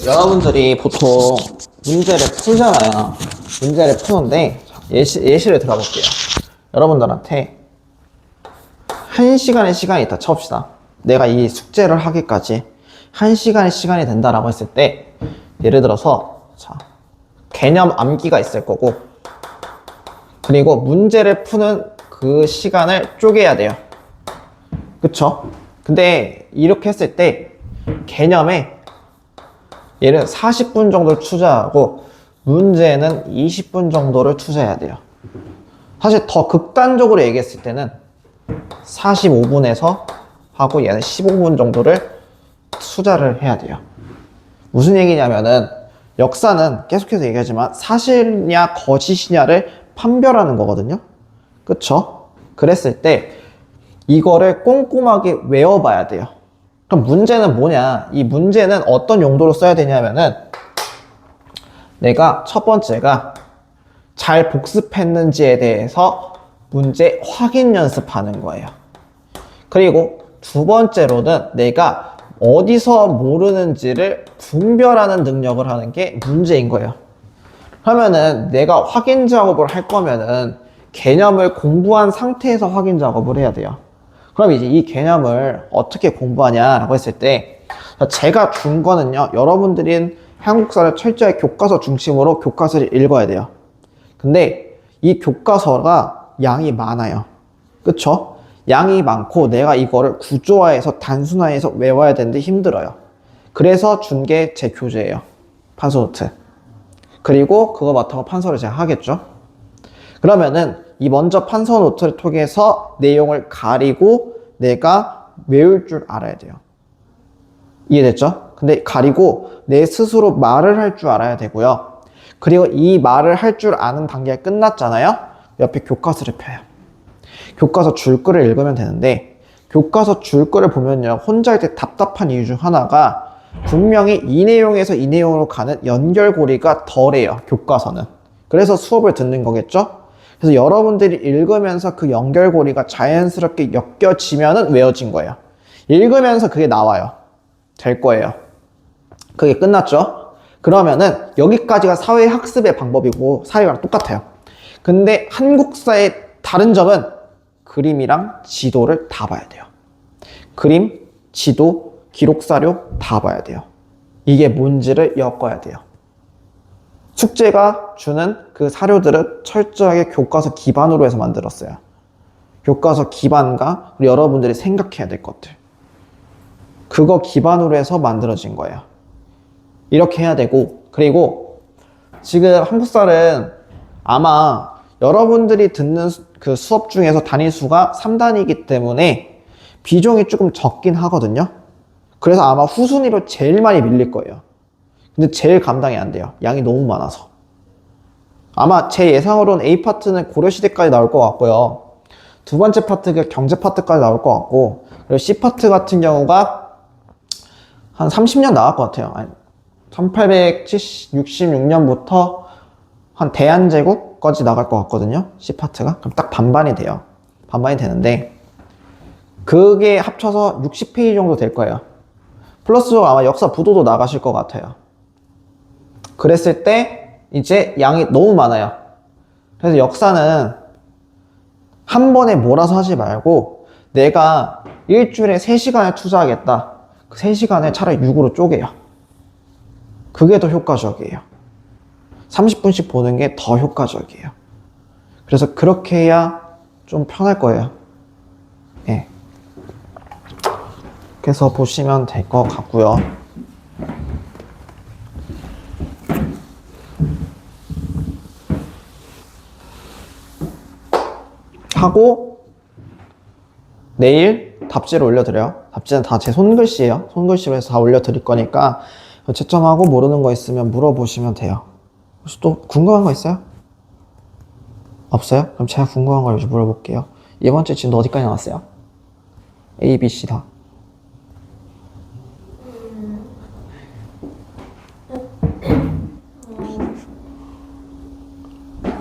여러분들이 보통 문제를 풀잖아요. 문제를 푸는데 예시를 들어볼게요. 여러분들한테 1시간의 시간이 있다 쳐봅시다. 내가 이 숙제를 하기까지 1시간의 시간이 된다라고 했을 때, 예를 들어서 개념 암기가 있을 거고, 그리고 문제를 푸는 그 시간을 쪼개야 돼요. 그쵸? 근데 이렇게 했을 때 개념에 얘는 40분 정도를 투자하고 문제는 20분 정도를 투자해야 돼요. 사실 더 극단적으로 얘기했을 때는 45분에서 하고 얘는 15분 정도를 투자를 해야 돼요. 무슨 얘기냐면은, 역사는 계속해서 얘기하지만 사실이냐 거짓이냐를 판별하는 거거든요. 그쵸? 그랬을 때 이거를 꼼꼼하게 외워봐야 돼요. 그럼 문제는 뭐냐? 이 문제는 어떤 용도로 써야 되냐면은, 내가 첫 번째가 잘 복습했는지에 대해서 문제 확인 연습하는 거예요. 그리고 두 번째로는 내가 어디서 모르는지를 분별하는 능력을 하는 게 문제인 거예요. 그러면은 내가 확인 작업을 할 거면은 개념을 공부한 상태에서 확인 작업을 해야 돼요. 그럼 이제 이 개념을 어떻게 공부하냐라고 했을 때, 제가 준 거는요, 여러분들인 한국사를 철저히 교과서 중심으로 교과서를 읽어야 돼요. 근데 이 교과서가 양이 많아요. 그쵸? 양이 많고 내가 이거를 구조화해서 단순화해서 외워야 되는데 힘들어요. 그래서 준 게 제 교재예요. 판서노트. 그리고 그거 바탕으로 판서를 제가 하겠죠. 그러면은 이 먼저 판서노트를 통해서 내용을 가리고 내가 외울 줄 알아야 돼요. 이해됐죠? 근데 가리고 내 스스로 말을 할 줄 알아야 되고요. 그리고 이 말을 할 줄 아는 단계가 끝났잖아요. 옆에 교과서를 펴요. 교과서 줄거리를 읽으면 되는데, 교과서 줄거리를 보면요, 혼자 할 때 답답한 이유 중 하나가 분명히 이 내용에서 이 내용으로 가는 연결고리가 덜해요, 교과서는. 그래서 수업을 듣는 거겠죠? 그래서 여러분들이 읽으면서 그 연결고리가 자연스럽게 엮여지면은 외워진 거예요. 읽으면서 그게 나와요. 될 거예요. 그게 끝났죠? 그러면은 여기까지가 사회학습의 방법이고 사회랑 똑같아요. 근데 한국사의 다른 점은 그림이랑 지도를 다 봐야 돼요. 그림, 지도, 기록사료 다 봐야 돼요. 이게 뭔지를 엮어야 돼요. 숙제가 주는 그 사료들은 철저하게 교과서 기반으로 해서 만들었어요. 교과서 기반과 우리 여러분들이 생각해야 될 것들, 그거 기반으로 해서 만들어진 거예요. 이렇게 해야 되고, 그리고 지금 한국사는 아마 여러분들이 듣는 그 수업 중에서 단위수가 3단위이기 때문에 비중이 조금 적긴 하거든요. 그래서 아마 후순위로 제일 많이 밀릴 거예요. 근데 제일 감당이 안 돼요. 양이 너무 많아서. 아마 제 예상으로는 A파트는 고려시대까지 나올 것 같고요. 두 번째 파트가 경제 파트까지 나올 것 같고, 그리고 C파트 같은 경우가 한 30년 나갈 것 같아요. 1866년부터 한 대한제국까지 나갈 것 같거든요. C파트가. 그럼 딱 반반이 돼요. 반반이 되는데, 그게 합쳐서 60페이지 정도 될 거예요. 플러스 아마 역사 부도도 나가실 것 같아요. 그랬을 때 이제 양이 너무 많아요. 그래서 역사는 한 번에 몰아서 하지 말고, 내가 일주일에 3시간을 투자하겠다. 그 3시간을 차라리 6으로 쪼개요. 그게 더 효과적이에요. 30분씩 보는 게 더 효과적이에요. 그래서 그렇게 해야 좀 편할 거예요. 예. 그래서 보시면 될 것 같고요. 하고 내일 답지를 올려드려요. 답지는 다 제 손글씨예요. 손글씨로 해서 다 올려드릴 거니까 채점하고 모르는 거 있으면 물어보시면 돼요. 혹시 또 궁금한 거 있어요? 없어요? 그럼 제가 궁금한 걸 요즘 물어볼게요. 이번 주에 지금 너 어디까지 나왔어요? A, B, C 다.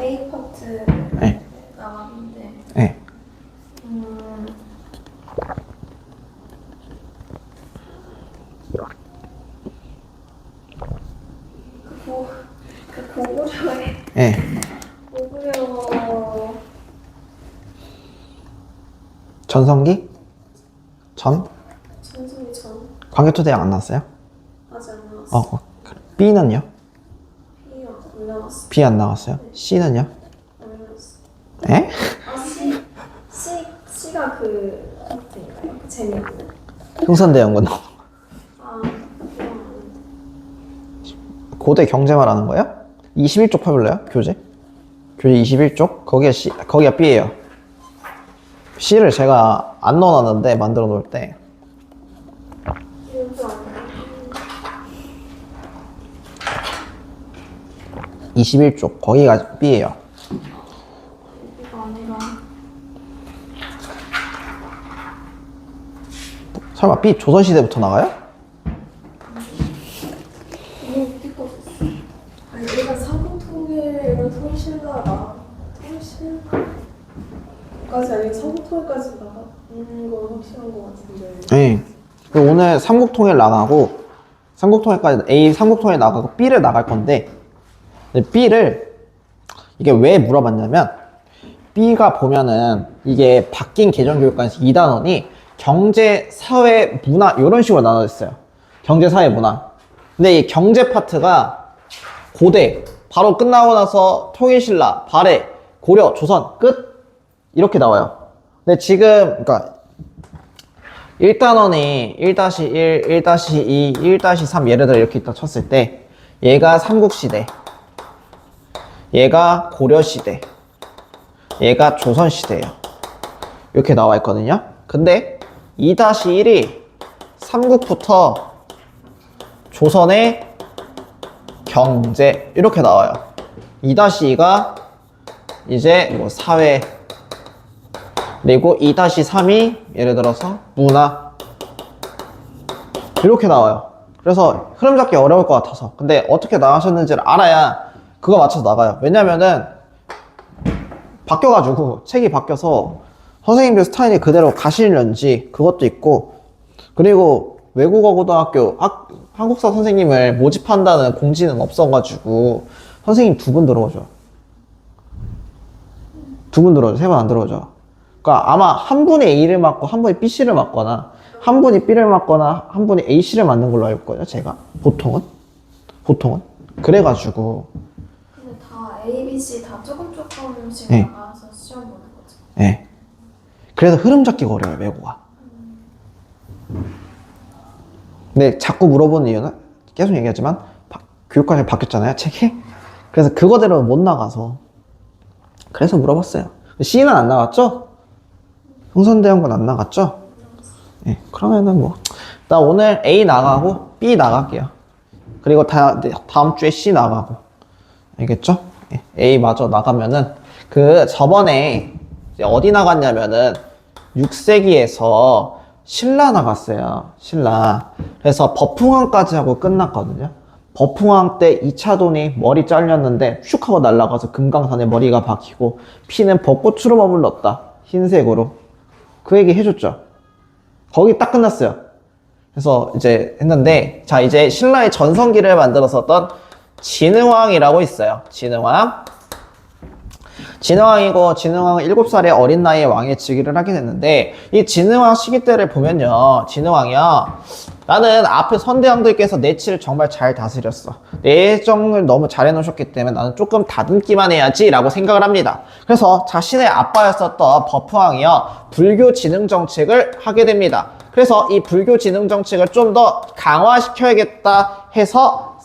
A 파트 네. 나왔는데 네. 전성기? 전? 전성기 전 광개토대왕 안 나왔어요? 아직 안 나왔어. B는요? B가 안 나왔어. B 안 나왔어요? C는요? 안 나왔어. 에? C가 그 파트인가요? 그 재미없는? 흥선대원군. 아, 그럼 고대 경제 말하는 거예요? 21쪽 펴볼래요? 교재? 교재 21쪽? 거기가 B예요. C를 제가 안 넣어놨는데 만들어 놓을 때 기억도 안 나. 21쪽 거기가 B예요. B가 아니라 설마 B 조선시대부터 나가요? 너무 웃길 것 같았어. 아니 얘가 사고통일 이런 통신나라 통신까지 아니고 사고통일까지 나가는 건 확실한 것 같은데. 네. 그리고 오늘 삼국통일 나가고 삼국통일까지 A 삼국통일 나가고 B를 나갈 건데 B를 이게 왜 물어봤냐면 B가 보면은 이게 바뀐 개정교육과에서 2단원이 경제, 사회, 문화 이런 식으로 나눠져 있어요. 경제, 사회, 문화. 근데 이 경제 파트가 고대 바로 끝나고 나서 통일신라, 발해, 고려, 조선 끝 이렇게 나와요. 근데 지금 그러니까 1단원이 1-1, 1-2, 1-3 예를 들어 이렇게 있다 쳤을 때 얘가 삼국시대, 얘가 고려시대, 얘가 조선시대예요. 이렇게 나와 있거든요. 근데 2-1이 삼국부터 조선의 경제 이렇게 나와요. 2-2가 이제 뭐 사회, 그리고 2-3이 예를 들어서 문화 이렇게 나와요. 그래서 흐름 잡기 어려울 것 같아서. 근데 어떻게 나가셨는지를 알아야 그거 맞춰서 나가요. 왜냐면은 바뀌어가지고 책이 바뀌어서 선생님들 스타일이 그대로 가시는지 그것도 있고, 그리고 외국어 고등학교 한국사 선생님을 모집한다는 공지는 없어가지고 선생님 2분 들어오죠. 2분 들어오죠. 3번 안 들어오죠. 그러니까 아마 한 분이 A를 맡고 한 분이 BC를 맡거나 한 분이 B를 맡거나 한 분이 AC를 맡는 걸로 알고 있거든요. 제가 보통은 그래가지고 근데 다 A, B, C 다 조금씩 네. 나가서 시험 보는 거죠. 예. 그래서 흐름 잡기가 어려워요, 외국어가. 근데 자꾸 물어보는 이유는 계속 얘기하지만 교육과정이 바뀌었잖아요, 책이. 그래서 그거대로 못 나가서 그래서 물어봤어요. C는 안 나갔죠? 흥선대원군 안 나갔죠? 예. 그러면은 뭐 나 오늘 A 나가고 B 나갈게요. 그리고 다음 주에 C 나가고, 알겠죠? 예. A 마저 나가면은 그 저번에 이제 어디 나갔냐면은 6세기에서 신라 나갔어요. 신라. 그래서 버풍왕까지 하고 끝났거든요. 버풍왕 때 2차 돈이 머리 잘렸는데 슉 하고 날아가서 금강산에 머리가 박히고 피는 벚꽃으로 머물렀다. 흰색으로. 그 얘기 해줬죠. 거기 딱 끝났어요. 그래서 이제 했는데, 자, 이제 신라의 전성기를 만들었었던 진흥왕이라고 있어요. 진흥왕. 진흥왕은 7살의 어린 나이에 왕의 즉위를 하게 됐는데, 이 진흥왕 시기 때를 보면요, 진흥왕이요, 나는 앞에 선대왕들께서 내 치를 정말 잘 다스렸어. 내정을 너무 잘 해놓으셨기 때문에 나는 조금 다듬기만 해야지 라고 생각을 합니다. 그래서 자신의 아빠였었던 버프왕이요, 불교 진흥 정책을 하게 됩니다. 그래서 이 불교 진흥 정책을 좀 더 강화시켜야겠다 해서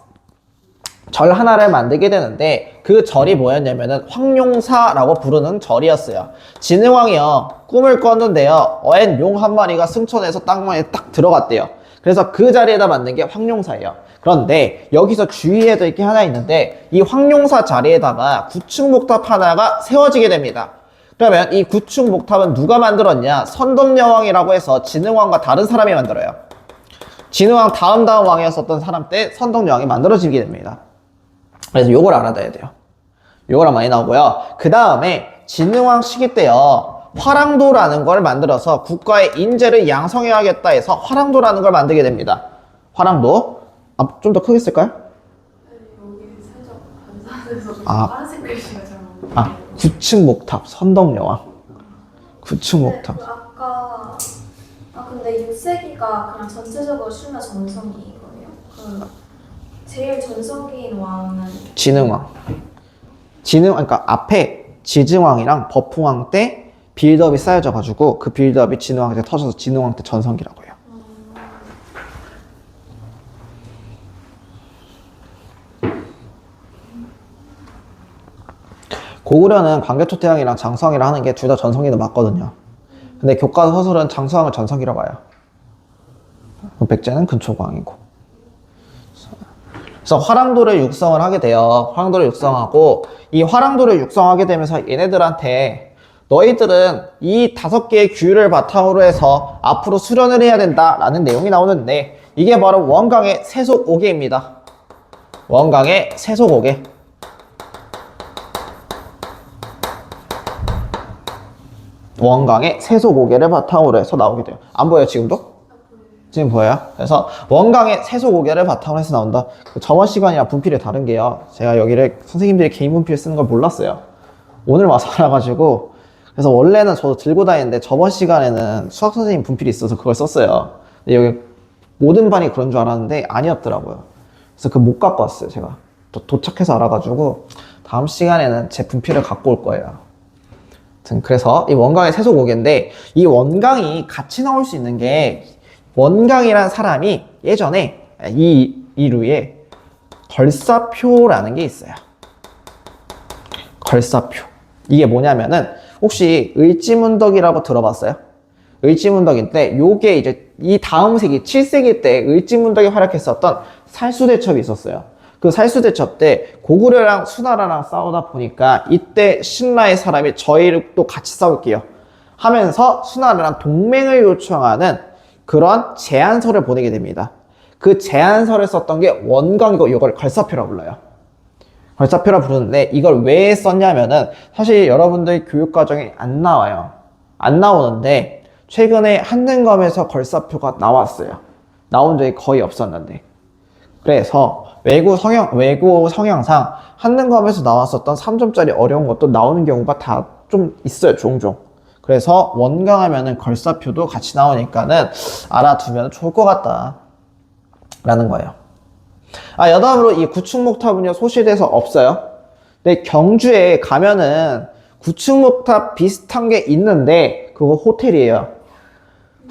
절 하나를 만들게 되는데, 그 절이 뭐였냐면은 황룡사라고 부르는 절이었어요. 진흥왕이요, 꿈을 꿨는데요, 어엔 용 한 마리가 승천해서 땅에 딱 들어갔대요. 그래서 그 자리에다 만든 게 황룡사예요. 그런데 여기서 주의해야 될 게 하나 있는데, 이 황룡사 자리에다가 구층 목탑 하나가 세워지게 됩니다. 그러면 이 구층 목탑은 누가 만들었냐? 선덕여왕이라고 해서 진흥왕과 다른 사람이 만들어요. 진흥왕 다음 왕이었었던 사람 때 선덕여왕이 만들어지게 됩니다. 그래서 요걸 알아둬야 돼요. 요거랑 많이 나오고요. 그 다음에 진흥왕 시기 때요, 화랑도라는 걸 만들어서 국가의 인재를 양성해야겠다 해서 화랑도라는 걸 만들게 됩니다. 화랑도. 좀 더 크게 쓸까요? 여기 살짝 반사돼서 파란색 글씨가 잘 나오는데. 9층 목탑 선덕여왕. 9층 목탑. 아까 근데 6세기가 그냥 전체적으로 슈메 전성기인 거예요? 제일 전성기인 왕은 진흥왕. 그러니까 앞에 지증왕이랑 버풍왕 때 빌드업이 쌓여져가지고 그 빌드업이 진흥왕 때 터져서 진흥왕 때 전성기라고 해요. 고구려는 광개토대왕이랑 장수왕이랑 하는 게 둘 다 전성기는 맞거든요. 근데 교과서설은 장수왕을 전성기라고 봐요. 백제는 근초광이고. 그래서 화랑도를 육성을 하게 돼요. 화랑도를 육성하고 이 화랑도를 육성하게 되면서 얘네들한테 너희들은 이 5개의 규율을 바탕으로 해서 앞으로 수련을 해야 된다라는 내용이 나오는데 이게 바로 원강의 세속오계입니다. 원강의 세속오계. 원강의 세속오계를 바탕으로 해서 나오게 돼요. 안 보여요, 지금도? 지금 보여요? 그래서 원강의 세속오계를 바탕으로 해서 나온다. 저번 시간이랑 분필이 다른 게요. 제가 여기를 선생님들이 개인 분필 쓰는 걸 몰랐어요. 오늘 와서 알아가지고. 그래서 원래는 저도 들고 다니는데 저번 시간에는 수학 선생님 분필이 있어서 그걸 썼어요. 근데 여기 모든 반이 그런 줄 알았는데 아니었더라고요. 그래서 그거 못 갖고 왔어요, 제가. 도착해서 알아가지고 다음 시간에는 제 분필을 갖고 올 거예요. 그래서 이 원강의 세속오계인데 이 원강이 같이 나올 수 있는 게 원강이란 사람이 예전에 이 류의 걸사표라는 게 있어요. 걸사표. 이게 뭐냐면은 혹시 을지문덕이라고 들어봤어요? 을지문덕인데 요게 이제 이 다음 세기 7세기 때 을지문덕이 활약했었던 살수대첩이 있었어요. 그 살수대첩 때 고구려랑 수나라랑 싸우다 보니까 이때 신라의 사람이 저희를 또 같이 싸울게요 하면서 수나라랑 동맹을 요청하는 그런 제안서를 보내게 됩니다. 그 제안서를 썼던 게 원강이고 이걸 걸사표라고 불러요. 걸사표라 부르는데 이걸 왜 썼냐면은 사실 여러분들 교육과정에 안 나와요. 안 나오는데 최근에 한능검에서 걸사표가 나왔어요. 나온 적이 거의 없었는데. 그래서 외고 성향상 한능검에서 나왔었던 3점짜리 어려운 것도 나오는 경우가 다 좀 있어요, 종종. 그래서 원강하면은 걸사표도 같이 나오니까는 알아두면 좋을 것 같다 라는 거예요. 여담으로 이 구충목탑은요 소실돼서 없어요. 근데 경주에 가면은 구충목탑 비슷한 게 있는데 그거 호텔이에요.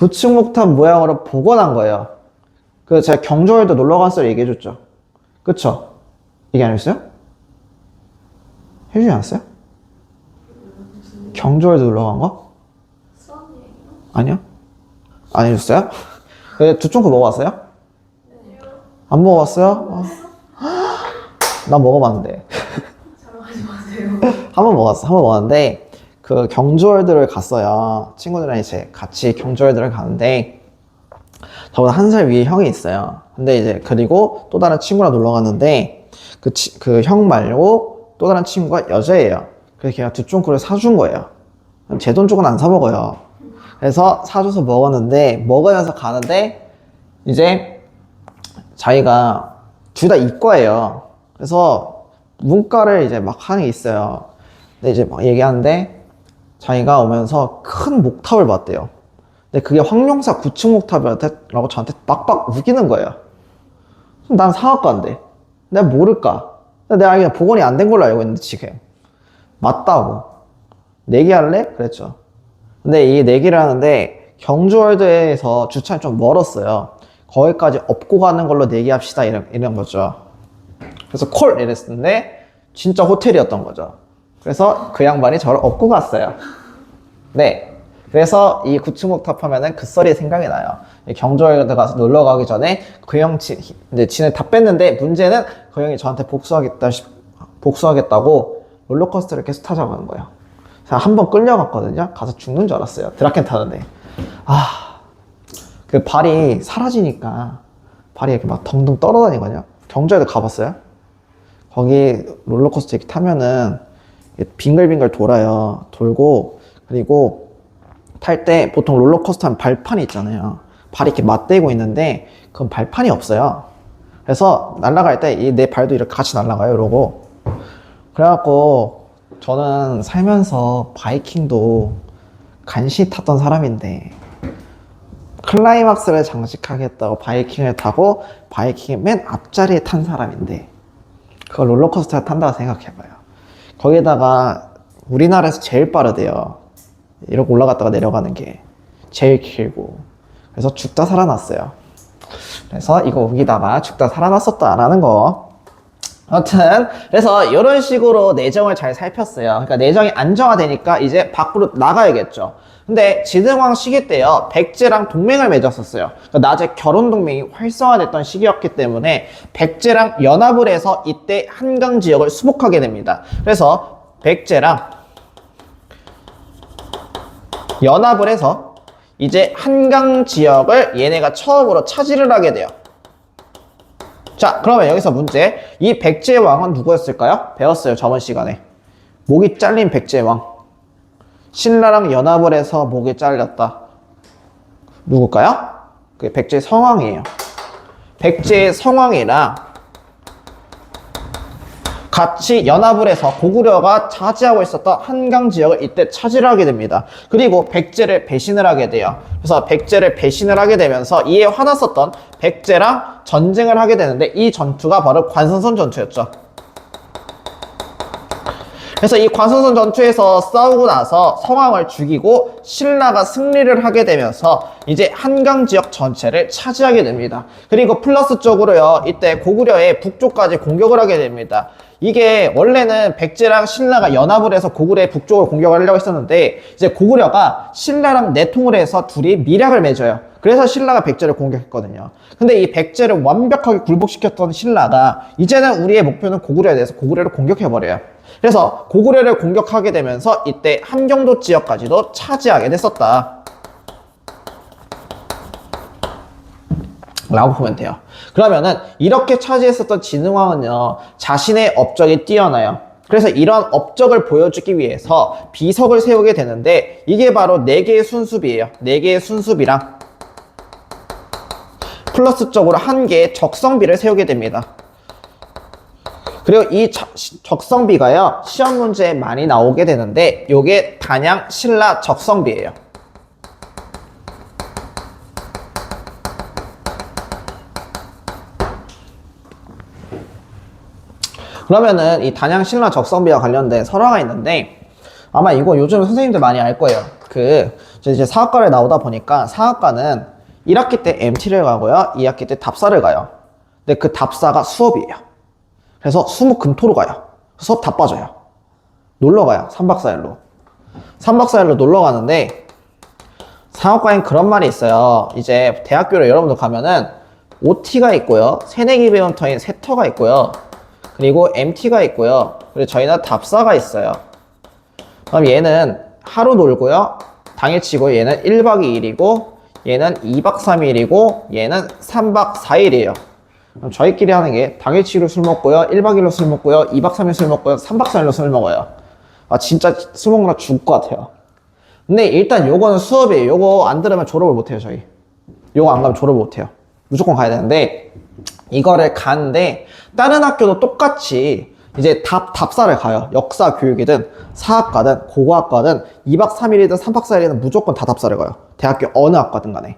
구충목탑 모양으로 복원한 거예요. 그 제가 경주월드 놀러 갔을 때 얘기해줬죠. 그쵸? 얘기 안 했어요? 해주지 않았어요? 경주월드 놀러 간 거? 아니요? 안 해줬어요? 두쫑코 먹어봤어요? 안 먹어봤어요? 난 먹어봤는데. 자랑하지 마세요. 한 번 먹었는데 그 경주월드를 갔어요. 친구들이랑 이제 같이 경주월드를 가는데 저보다 1살 위에 형이 있어요. 근데 이제 그리고 또 다른 친구랑 놀러 갔는데 그 형 말고 또 다른 친구가 여자예요. 그래서 걔가 두쫑코를 사준 거예요. 제 돈 주고는 안 사 먹어요. 그래서 사줘서 먹었는데 먹으면서 가는데 이제 자기가 둘 다 이과예요. 그래서 문과를 이제 막 하는 게 있어요. 근데 이제 막 얘기하는데 자기가 오면서 큰 목탑을 봤대요. 근데 그게 황룡사 9층 목탑이라고 저한테 빡빡 우기는 거예요. 난 사학과인데 내가 모를까? 내가 그냥 복원이 안 된 걸로 알고 있는데 지금 맞다고 내기할래? 그랬죠. 근데 이 내기를 하는데 경주월드에서 주차장이 좀 멀었어요. 거기까지 업고 가는 걸로 내기합시다 이런 거죠. 그래서 콜 이랬는데 진짜 호텔이었던 거죠. 그래서 그 양반이 저를 업고 갔어요. 네. 그래서 이 구충목탑 하면은 그 썰이 생각이 나요. 경주월드 가서 놀러 가기 전에 그 형 이제 진을 다 뺐는데 문제는 그 형이 저한테 복수하겠다고 롤러코스터를 계속 타자고 하는 거예요. 제가 한 번 끌려갔거든요. 가서 죽는 줄 알았어요. 드라켄 타는데. 그 발이 사라지니까 발이 이렇게 막 덩덩 떨어다니거든요. 경주에도 가봤어요? 거기 롤러코스터 이렇게 타면은 빙글빙글 돌아요. 돌고 그리고 탈 때 보통 롤러코스터 하면 발판이 있잖아요. 발이 이렇게 맞대고 있는데 그건 발판이 없어요. 그래서 날아갈 때 내 발도 이렇게 같이 날아가요. 이러고. 그래갖고 저는 살면서 바이킹도 간신히 탔던 사람인데 클라이막스를 장식하겠다고 바이킹을 타고 바이킹의 맨 앞자리에 탄 사람인데 그걸 롤러코스터에 탄다고 생각해봐요. 거기다가 우리나라에서 제일 빠르대요. 이렇게 올라갔다가 내려가는 게 제일 길고. 그래서 죽다 살아났어요. 그래서 이거 우기다가 죽다 살아났었다라는 거. 아무튼 그래서 이런 식으로 내정을 잘 살폈어요. 그러니까 내정이 안정화되니까 이제 밖으로 나가야겠죠. 근데 진흥왕 시기 때요, 백제랑 동맹을 맺었었어요. 그러니까 낮에 결혼 동맹이 활성화됐던 시기였기 때문에 백제랑 연합을 해서 이때 한강 지역을 수복하게 됩니다. 그래서 백제랑 연합을 해서 이제 한강 지역을 얘네가 처음으로 차지를 하게 돼요. 자, 그러면 여기서 문제. 이 백제의 왕은 누구였을까요? 배웠어요, 저번 시간에. 목이 잘린 백제의 왕. 신라랑 연합을 해서 목이 잘렸다. 누굴까요? 그게 백제의 성왕이에요. 백제의 성왕이랑 같이 연합을 해서 고구려가 차지하고 있었던 한강 지역을 이때 차지를 하게 됩니다. 그리고 백제를 배신을 하게 돼요. 그래서 백제를 배신을 하게 되면서 이에 화났었던 백제랑 전쟁을 하게 되는데 이 전투가 바로 관선선 전투였죠. 그래서 이 관선선 전투에서 싸우고 나서 성왕을 죽이고 신라가 승리를 하게 되면서 이제 한강 지역 전체를 차지하게 됩니다. 그리고 플러스 쪽으로요, 이때 고구려의 북쪽까지 공격을 하게 됩니다. 이게 원래는 백제랑 신라가 연합을 해서 고구려의 북쪽을 공격을 하려고 했었는데 이제 고구려가 신라랑 내통을 해서 둘이 밀약을 맺어요. 그래서 신라가 백제를 공격했거든요. 근데 이 백제를 완벽하게 굴복시켰던 신라가 이제는 우리의 목표는 고구려에 대해서 고구려를 공격해버려요. 그래서 고구려를 공격하게 되면서 이때 함경도 지역까지도 차지하게 됐었다 라고 보면 돼요. 그러면은 이렇게 차지했었던 진흥왕은요, 자신의 업적이 뛰어나요. 그래서 이런 업적을 보여주기 위해서 비석을 세우게 되는데 이게 바로 4개의 순수비예요. 4개의 순수비랑 플러스적으로 1개의 적성비를 세우게 됩니다. 그리고 이 적성비가요, 시험 문제에 많이 나오게 되는데 요게 단양 신라 적성비예요. 그러면은 이 단양 신라 적성비와 관련된 설화가 있는데 아마 이거 요즘 선생님들 많이 알 거예요. 이제 사학과를 나오다 보니까 사학과는 1학기 때 MT를 가고요, 2학기 때 답사를 가요. 근데 그 답사가 수업이에요. 그래서 수목금토로 가요. 수업 다 빠져요. 놀러 가요. 3박 4일로. 3박 4일로 놀러 가는데 사학과엔 그런 말이 있어요. 이제 대학교를 여러분들 가면은 OT가 있고요, 새내기 배움 터인 세터가 있고요, 그리고 MT가 있고요, 그리고 저희는 답사가 있어요. 그럼 얘는 하루 놀고요, 당일 치고 얘는 1박 2일이고 얘는 2박 3일이고 얘는 3박 4일이에요. 그럼 저희끼리 하는 게 당일치기로 술 먹고요, 1박 2일로 술 먹고요, 2박 3일 술 먹고요, 3박 4일로 술 먹어요. 아, 진짜 술 먹느라 죽을 것 같아요. 근데 일단 요거는 수업이에요. 요거 안 들으면 졸업을 못해요, 저희. 요거 안 가면 졸업을 못해요. 무조건 가야 되는데 이거를 가는데 다른 학교도 똑같이 이제 답사를 가요. 역사 교육이든 사학과든 고고학과든 2박 3일이든 3박 4일이든 무조건 다 답사를 가요. 대학교 어느 학과든 간에.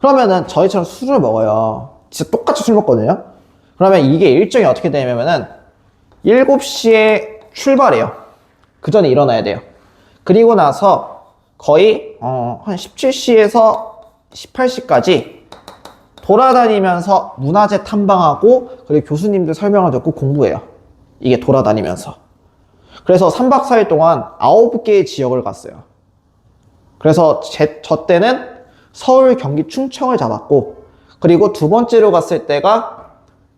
그러면은 저희처럼 술을 먹어요. 진짜 똑같이 술 먹거든요. 그러면 이게 일정이 어떻게 되냐면은 7시에 출발해요. 그 전에 일어나야 돼요. 그리고 나서 거의 한 17시에서 18시까지 돌아다니면서 문화재 탐방하고 그리고 교수님들 설명을 듣고 공부해요. 이게 돌아다니면서. 그래서 3박 4일 동안 9개의 지역을 갔어요. 그래서 저 때는 서울, 경기, 충청을 잡았고, 그리고 두 번째로 갔을 때가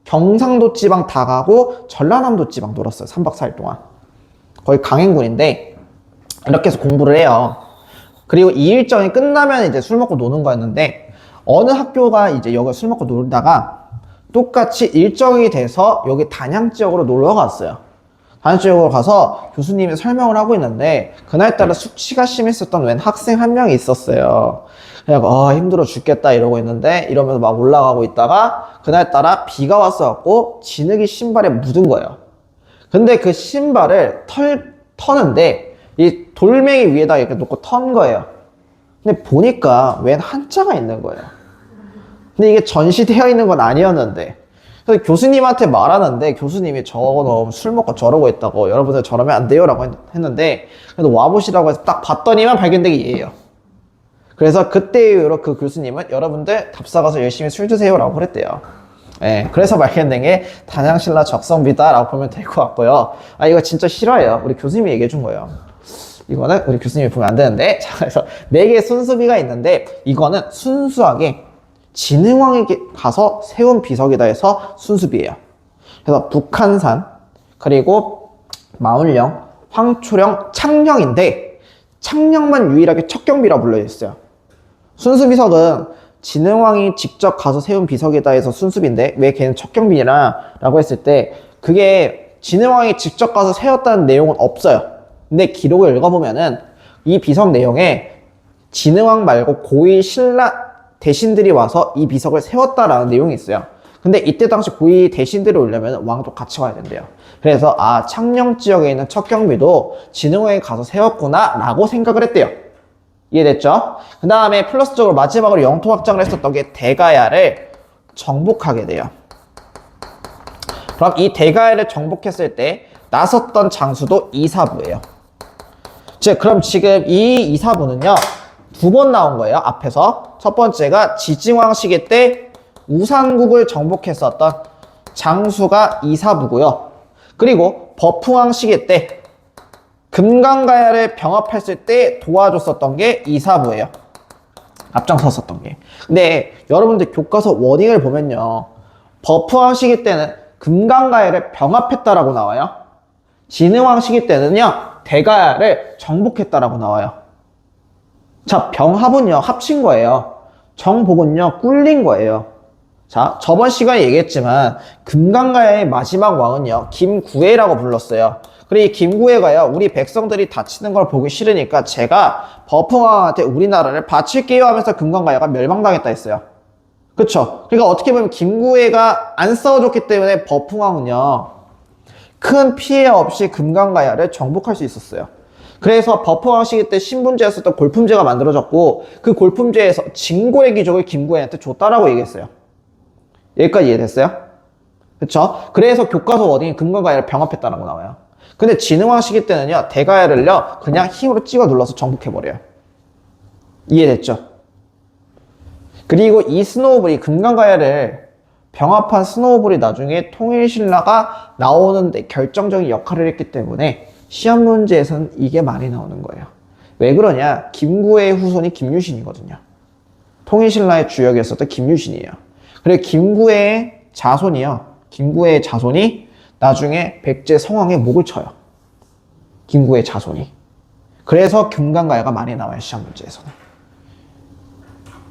경상도 지방 다 가고 전라남도 지방 놀았어요. 3박 4일 동안. 거의 강행군인데 이렇게 해서 공부를 해요. 그리고 이 일정이 끝나면 이제 술 먹고 노는 거였는데 어느 학교가 이제 여기 술 먹고 놀다가 똑같이 일정이 돼서 여기 단양 지역으로 놀러 갔어요. 단양 지역으로 가서 교수님이 설명을 하고 있는데 그날따라 숙취가 심했었던 웬 학생 한 명이 있었어요. 그래서 힘들어 죽겠다 이러고 있는데 이러면서 막 올라가고 있다가 그날따라 비가 왔어갖고 진흙이 신발에 묻은 거예요. 근데 그 신발을 터는데 이 돌멩이 위에다 이렇게 놓고 턴 거예요. 근데 보니까 웬 한자가 있는 거예요. 근데 이게 전시되어 있는 건 아니었는데. 그래서 교수님한테 말하는데 교수님이 저놈 술 먹고 저러고 있다고 여러분들 저러면 안 돼요 라고 했는데 그래도 와보시라고 해서 딱 봤더니만 발견된 게 얘예요. 그래서 그때 이후로 그 교수님은 여러분들 답사 가서 열심히 술 드세요 라고 그랬대요. 예, 그래서 발견된 게 단양신라 적성비다 라고 보면 될 것 같고요. 아, 이거 진짜 싫어요. 우리 교수님이 얘기해 준 거예요. 이거는 우리 교수님이 보면 안 되는데. 자, 그래서 4개의 순수비가 있는데 이거는 순수하게 진흥왕에게 가서 세운 비석이다 해서 순수비예요. 그래서 북한산, 그리고 마울령, 황초령, 창령인데 창령만 유일하게 척경비라 불려있어요. 순수비석은 진흥왕이 직접 가서 세운 비석이다 해서 순수비인데 왜 걔는 척경비냐 라고 했을 때 그게 진흥왕이 직접 가서 세웠다는 내용은 없어요. 근데 기록을 읽어보면은 이 비석 내용에 진흥왕 말고 고위 신라 대신들이 와서 이 비석을 세웠다라는 내용이 있어요. 근데 이때 당시 고위 대신들이 오려면 왕도 같이 와야 된대요. 그래서 아, 창녕 지역에 있는 척경비도 진흥왕에 가서 세웠구나 라고 생각을 했대요. 이해됐죠? 그 다음에 플러스적으로 마지막으로 영토 확장을 했었던 게 대가야를 정복하게 돼요. 그럼 이 대가야를 정복했을 때 나섰던 장수도 이사부예요. 즉 그럼 지금 이 이사부는요 2번 나온 거예요. 앞에서 첫 번째가 지증왕 시기 때 우산국을 정복했었던 장수가 이사부고요. 그리고 버풍왕 시기 때 금강가야를 병합했을 때 도와줬었던 게 이사부예요. 앞장섰었던 게. 근데 여러분들 교과서 워딩을 보면요. 버풍왕 시기 때는 금강가야를 병합했다라고 나와요. 진흥왕 시기 때는요. 대가야를 정복했다라고 나와요. 자, 병합은요, 합친 거예요. 정복은요, 꿀린 거예요. 자, 저번 시간에 얘기했지만, 금강가야의 마지막 왕은요, 김구애라고 불렀어요. 그리고 이 김구애가요, 우리 백성들이 다치는 걸 보기 싫으니까 제가 버풍왕한테 우리나라를 바칠게요 하면서 금강가야가 멸망당했다 했어요. 그쵸? 그러니까 어떻게 보면 김구애가 안 싸워줬기 때문에 버풍왕은요, 큰 피해 없이 금강가야를 정복할 수 있었어요. 그래서 버퍼왕 시기 때 신분제였었던 골품제가 만들어졌고 그 골품제에서 진골의 귀족을 김구애한테 줬다라고 얘기했어요. 여기까지 이해됐어요? 그쵸? 그래서 교과서 워딩이 금강가야를 병합했다라고 나와요. 근데 진흥왕 시기 때는요 대가야를요 그냥 힘으로 찍어 눌러서 정복해버려요. 이해됐죠? 그리고 이 스노우볼이 금강가야를 병합한 스노우볼이 나중에 통일신라가 나오는데 결정적인 역할을 했기 때문에 시험 문제에서는 이게 많이 나오는 거예요. 왜 그러냐? 김구애의 후손이 김유신이거든요. 통일신라의 주역이었었던 김유신이에요. 그리고 김구애의 자손이요. 김구애의 자손이 나중에 백제 성왕의 목을 쳐요. 김구애의 자손이. 그래서 금강가야가 많이 나와요. 시험 문제에서는.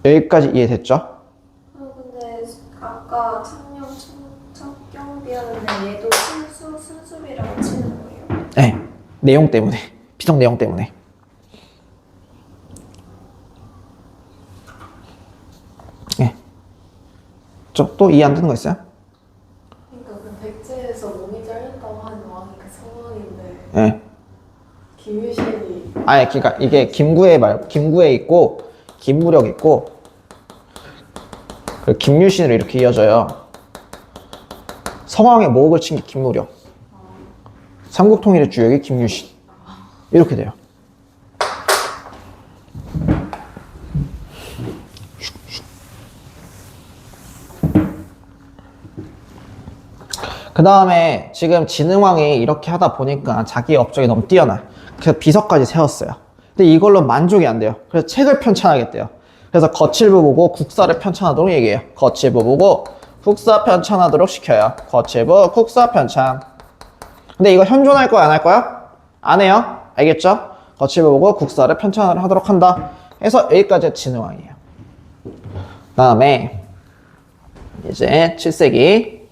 여기까지 이해됐죠? 근데 아까 청령 척경비였는데 얘도 순수비라고 치는 거예요? 네. 내용 때문에. 비석 내용 때문에. 네. 또 이해 안 되는 거 있어요? 그러니까 그 백제에서 몸이 잘렸다고 하는 왕이 그 성왕인데 네. 김유신이 아니, 그러니까 이게 김구애 있고, 김무력 있고, 그리고 김유신으로 이렇게 이어져요. 성왕의 목을 친 게 김무력. 삼국통일의 주역이 김유신. 이렇게 돼요. 그 다음에 지금 진흥왕이 이렇게 하다 보니까 자기 업적이 너무 뛰어나. 그래서 비석까지 세웠어요. 근데 이걸로 만족이 안 돼요. 그래서 책을 편찬하겠대요. 그래서 거칠부 보고 국사를 편찬하도록 얘기해요. 거칠부 보고 국사 편찬하도록 시켜요. 거칠부 국사 편찬. 근데 이거 현존할 거야, 안 할 거야? 안 해요. 알겠죠? 거칠부 보고 국사를 편찬하도록 한다. 해서 여기까지가 진흥왕이에요. 다음에 이제 7세기.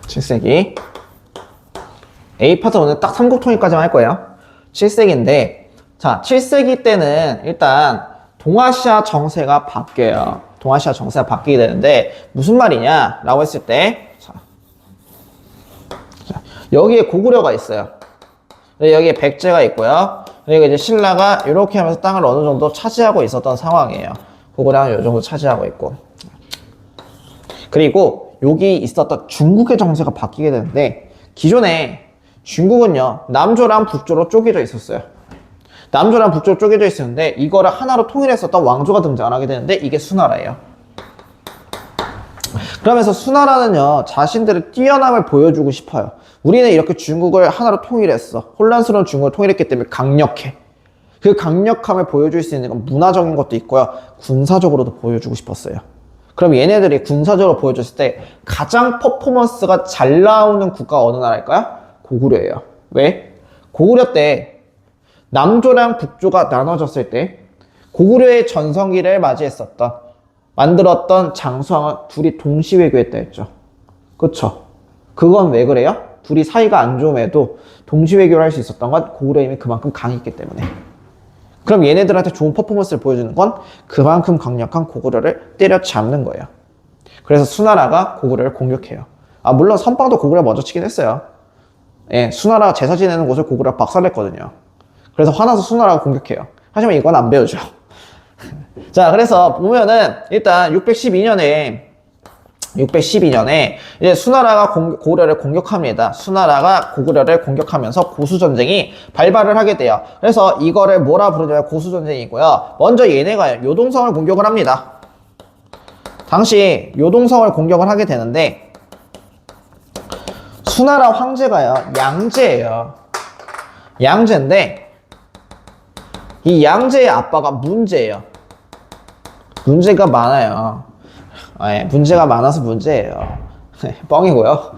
7세기. A파트 오늘 딱 삼국통일까지만 할 거예요. 7세기인데, 자, 7세기 때는 일단 동아시아 정세가 바뀌어요. 동아시아 정세가 바뀌게 되는데, 무슨 말이냐? 라고 했을 때, 자, 여기에 고구려가 있어요. 그리고 여기에 백제가 있고요. 그리고 이제 신라가 이렇게 하면서 땅을 어느 정도 차지하고 있었던 상황이에요. 고구려는 이 정도 차지하고 있고. 그리고 여기 있었던 중국의 정세가 바뀌게 되는데, 기존에 중국은요, 남조랑 북조로 쪼개져 있었어요. 남조랑 북조로 쪼개져 있었는데, 이거를 하나로 통일했었던 왕조가 등장을 하게 되는데, 이게 수나라예요. 그러면서 수나라는요, 자신들의 뛰어남을 보여주고 싶어요. 우리는 이렇게 중국을 하나로 통일했어. 혼란스러운 중국을 통일했기 때문에 강력해. 그 강력함을 보여줄 수 있는 건 문화적인 것도 있고요, 군사적으로도 보여주고 싶었어요. 그럼 얘네들이 군사적으로 보여줬을 때 가장 퍼포먼스가 잘 나오는 국가가 어느 나라일까요? 고구려예요. 왜? 고구려 때 남조랑 북조가 나눠졌을 때 고구려의 전성기를 맞이했었던, 만들었던 장수왕은 둘이 동시 외교했다 했죠. 그쵸? 그건 왜 그래요? 둘이 사이가 안 좋음에도 동시 외교를 할 수 있었던 건 고구려 힘이 그만큼 강했기 때문에. 그럼 얘네들한테 좋은 퍼포먼스를 보여주는 건 그만큼 강력한 고구려를 때려잡는 거예요. 그래서 수나라가 고구려를 공격해요. 아, 물론 선빵도 고구려 먼저 치긴 했어요. 예, 수나라가 제사 지내는 곳을 고구려가 박살냈거든요. 그래서 화나서 수나라가 공격해요. 하지만 이건 안 배우죠. 자, 그래서 보면은 일단 612년에 이제 수나라가 고구려를 공격합니다. 수나라가 고구려를 공격하면서 고수전쟁이 발발을 하게 돼요. 그래서 이거를 뭐라 부르냐면 고수전쟁이고요. 먼저 얘네가 요동성을 공격을 합니다. 당시 요동성을 공격을 하게 되는데, 수나라 황제가요, 양제예요. 양제인데, 이 양제의 아빠가 문제예요. 문제가 많아요. 네, 문제가 많아서 문제예요. 뻥이고요.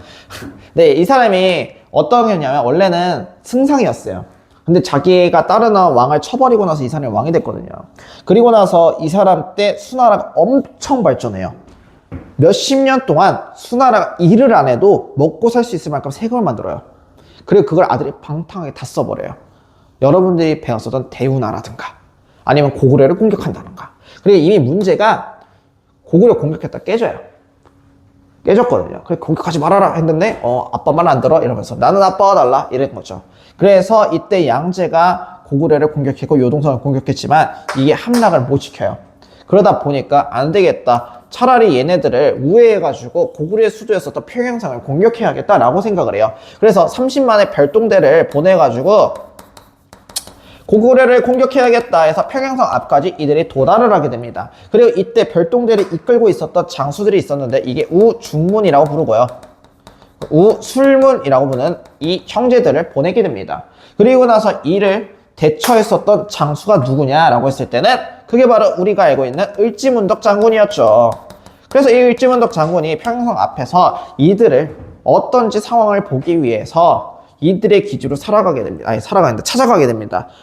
네, 이 사람이 어떤 경우냐면 원래는 승상이었어요. 근데 자기가 다른 왕을 쳐버리고 나서 이 사람이 왕이 됐거든요. 그리고 나서 이 사람 때 수나라가 엄청 발전해요. 몇십 년 동안 수나라가 일을 안 해도 먹고 살 수 있을 만큼 세금을 만들어요. 그리고 그걸 아들이 방탕하게 다 써버려요. 여러분들이 배웠었던 대우나라든가 아니면 고구려를 공격한다든가. 그리고 이미 문제가 고구려 공격했다 깨졌거든요. 그래, 공격하지 말아라 했는데 아빠 말 안 들어 이러면서 나는 아빠가 달라 이런 거죠. 그래서 이때 양제가 고구려를 공격했고 요동성을 공격했지만 이게 함락을 못 지켜요. 그러다 보니까 안 되겠다, 차라리 얘네들을 우회해가지고 고구려의 수도였었던 평양성을 공격해야겠다라고 생각을 해요. 그래서 30만의 별동대를 보내가지고 고구려를 공격해야겠다 해서 평양성 앞까지 이들이 도달을 하게 됩니다. 그리고 이때 별동대를 이끌고 있었던 장수들이 있었는데, 이게 우중문이라고 부르고요, 우술문이라고 부르는 이 형제들을 보내게 됩니다. 그리고 나서 이를 대처했었던 장수가 누구냐라고 했을 때는 그게 바로 우리가 알고 있는 을지문덕 장군이었죠. 그래서 이 을지문덕 장군이 평양성 앞에서 이들을 어떤지 상황을 보기 위해서 이들의 기지로 찾아가게 됩니다.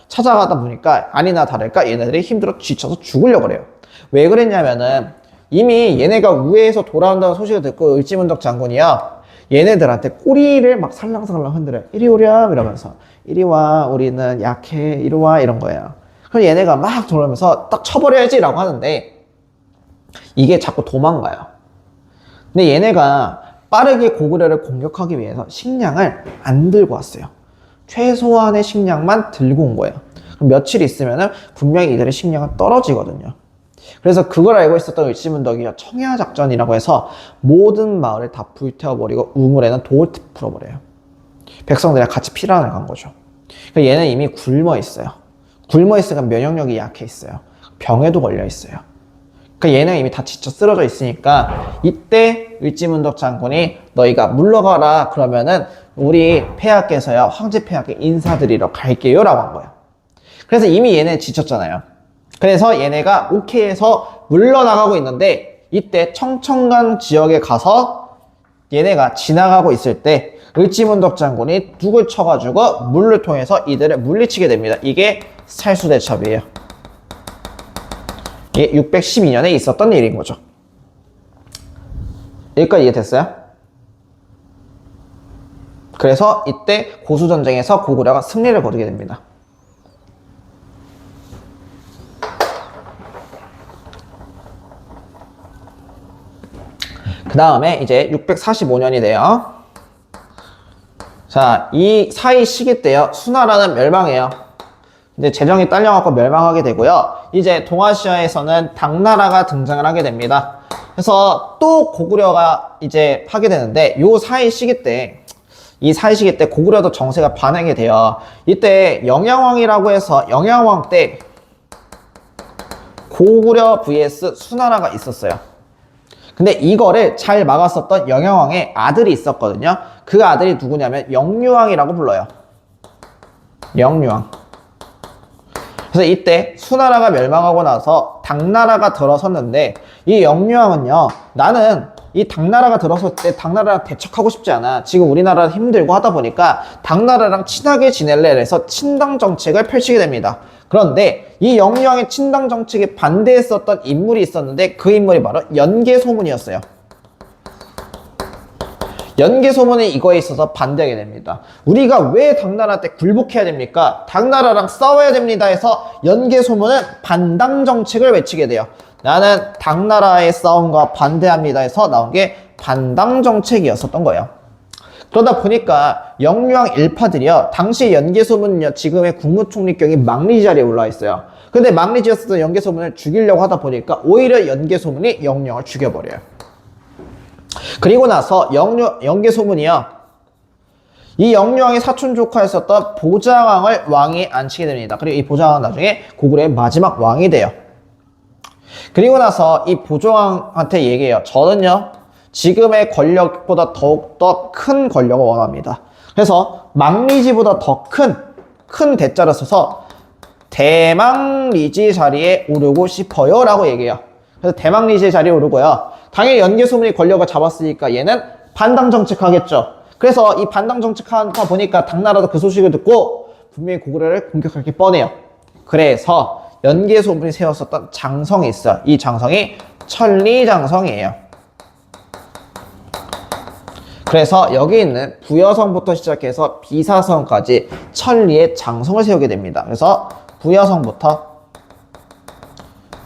찾아가다 보니까 아니나 다를까 얘네들이 힘들어 지쳐서 죽으려고 그래요. 왜 그랬냐면은 이미 얘네가 우회에서 돌아온다는 소식을 듣고 을지문덕 장군이요, 얘네들한테 꼬리를 막 살랑살랑 흔들어요. 이리 오렴 이러면서, 이리 와, 우리는 약해, 이리 와, 이런 거예요. 그럼 얘네가 막 돌아오면서 딱 쳐버려야지 라고 하는데 이게 자꾸 도망가요. 근데 얘네가 빠르게 고구려를 공격하기 위해서 식량을 안 들고 왔어요. 최소한의 식량만 들고 온 거예요. 그럼 며칠 있으면 분명히 이들의 식량은 떨어지거든요. 그래서 그걸 알고 있었던 을지문덕이 청야작전이라고 해서 모든 마을을 다 불태워버리고 우물에는 돌을 풀어버려요. 백성들이랑 같이 피란을 간 거죠. 얘는 이미 굶어 있어요. 굶어 있으니까 면역력이 약해 있어요. 병에도 걸려 있어요. 그러니까 얘는 이미 다 지쳐 쓰러져 있으니까 이때 을지문덕 장군이 너희가 물러가라 그러면은 우리 폐하께서요, 황제 폐하께 인사드리러 갈게요 라고 한 거예요. 그래서 이미 얘네 지쳤잖아요. 그래서 얘네가 오케이 해서 물러나가고 있는데 이때 청천강 지역에 가서 얘네가 지나가고 있을 때 을지문덕 장군이 둑을 쳐가지고 물을 통해서 이들을 물리치게 됩니다. 이게 살수대첩이에요. 이게 612년에 있었던 일인 거죠. 여기까지 이해됐어요? 그래서 이때 고수전쟁에서 고구려가 승리를 거두게 됩니다. 그 다음에 이제 645년이 돼요. 자, 이 사이 시기 때요. 수나라는 멸망해요. 근데 재정이 딸려갖고 멸망하게 되고요. 이제 동아시아에서는 당나라가 등장을 하게 됩니다. 그래서 또 고구려가 이제 하게 되는데 요 사이 시기 때 이 사이 시기 때 고구려도 정세가 반행이 돼요. 이때 영양왕이라고 해서 영양왕 때 고구려 vs 수나라가 있었어요. 근데 이거를 잘 막았었던 영양왕의 아들이 있었거든요. 그 아들이 누구냐면 영유왕이라고 불러요. 영유왕. 그래서 이때 수나라가 멸망하고 나서 당나라가 들어섰는데 이 영유왕은요, 나는 이 당나라가 들어섰을 때 당나라랑 대척하고 싶지 않아. 지금 우리나라는 힘들고 하다 보니까 당나라랑 친하게 지낼래 해서 친당 정책을 펼치게 됩니다. 그런데 이 영유왕의 친당 정책에 반대했었던 인물이 있었는데 그 인물이 바로 연개소문이었어요. 연개소문이 이거에 있어서 반대하게 됩니다. 우리가 왜 당나라 때 굴복해야 됩니까? 당나라랑 싸워야 됩니다 해서 연개소문은 반당 정책을 외치게 돼요. 나는 당나라의 싸움과 반대합니다 해서 나온 게 반당 정책이었었던 거예요. 그러다 보니까 영유왕 일파들이요, 당시 연개소문은요, 지금의 국무총리격인 망리지 자리에 올라와 있어요. 근데 망리지였었던 연개소문을 죽이려고 하다 보니까 오히려 연개소문이 영유왕을 죽여버려요. 그리고 나서 연개소문이요, 이 영유왕의 사촌 조카였었던 보자왕을 왕위에 앉히게 됩니다. 그리고 이 보자왕은 나중에 고구려의 마지막 왕이 돼요. 그리고 나서 이 보자왕한테 얘기해요. 저는요, 지금의 권력보다 더욱더 큰 권력을 원합니다. 그래서 망리지보다 더 큰 대자를 써서 대망리지 자리에 오르고 싶어요 라고 얘기해요. 그래서 대망리지 자리에 오르고요, 당연히 연개소문이 권력을 잡았으니까 얘는 반당 정책하겠죠. 그래서 이 반당 정책하다 보니까 당나라도 그 소식을 듣고 분명히 고구려를 공격할 게 뻔해요. 그래서 연개소문이 세웠었던 장성이 있어요. 이 장성이 천리장성이에요. 그래서 여기 있는 부여성부터 시작해서 비사성까지 천리의 장성을 세우게 됩니다. 그래서 부여성부터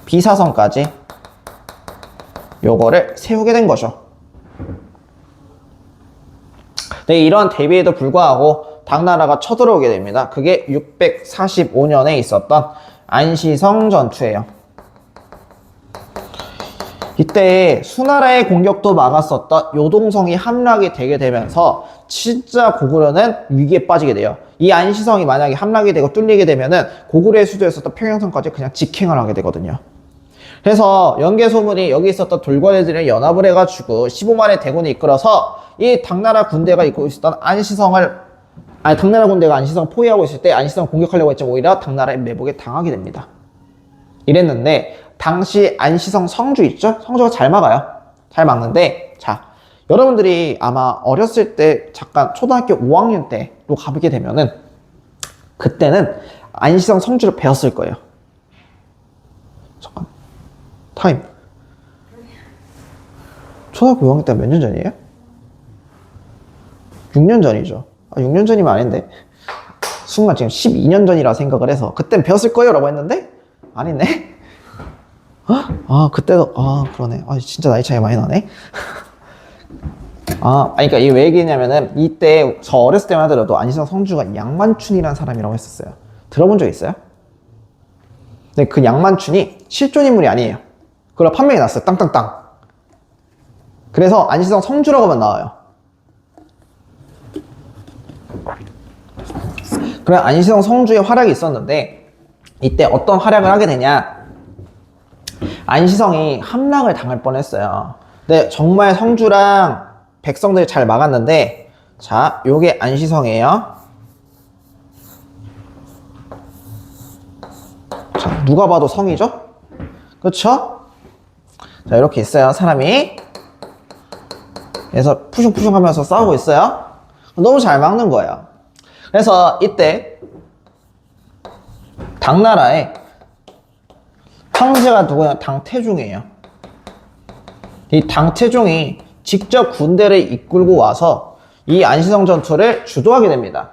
비사성까지 요거를 세우게 된 거죠. 네, 이런 대비에도 불구하고 당나라가 쳐들어오게 됩니다. 그게 645년에 있었던 안시성 전투예요. 이때 수나라의 공격도 막았었던 요동성이 함락이 되게 되면서 진짜 고구려는 위기에 빠지게 돼요. 이 안시성이 만약에 함락이 되고 뚫리게 되면은 고구려의 수도였었던 평양성까지 그냥 직행을 하게 되거든요. 그래서 연개소문이 여기 있었던 돌궐이들을 연합을 해가지고 15만의 대군을 이끌어서 이 당나라 군대가 있고 있었던 당나라 군대가 안시성을 포위하고 있을 때 안시성을 공격하려고 했지만 오히려 당나라의 매복에 당하게 됩니다. 이랬는데 당시 안시성 성주 있죠? 성주가 잘 막아요. 잘 막는데, 자, 여러분들이 아마 어렸을 때 잠깐 초등학교 5학년 때로 가보게 되면은 그때는 안시성 성주를 배웠을 거예요. 잠깐, 타임. 초등학교 5학년 때 몇 년 전이에요? 6년 전이죠. 6년 전이면 아닌데. 순간 지금 12년 전이라 생각을 해서 그땐 배웠을 거예요 라고 했는데 아니네. 그때도 그러네. 진짜 나이 차이 많이 나네. 그러니까 이게 왜 얘기냐면은 이때 저 어렸을 때만 하더라도 안시성 성주가 양만춘이라는 사람이라고 했었어요. 들어본 적 있어요? 근데 그 양만춘이 실존 인물이 아니에요. 그걸 판명이 났어요. 땅땅땅. 그래서 안시성 성주라고만 나와요. 그래, 안시성 성주의 활약이 있었는데 이때 어떤 활약을 하게 되냐, 안시성이 함락을 당할 뻔했어요. 근데 정말 성주랑 백성들이 잘 막았는데, 자, 요게 안시성이에요. 자, 누가 봐도 성이죠? 그렇죠? 자, 이렇게 있어요, 사람이. 그래서 푸슝푸슝 하면서 싸우고 있어요. 너무 잘 막는 거예요. 그래서 이때 당나라의 황제가 누구냐? 당태종이에요. 이 당태종이 직접 군대를 이끌고 와서 이 안시성 전투를 주도하게 됩니다.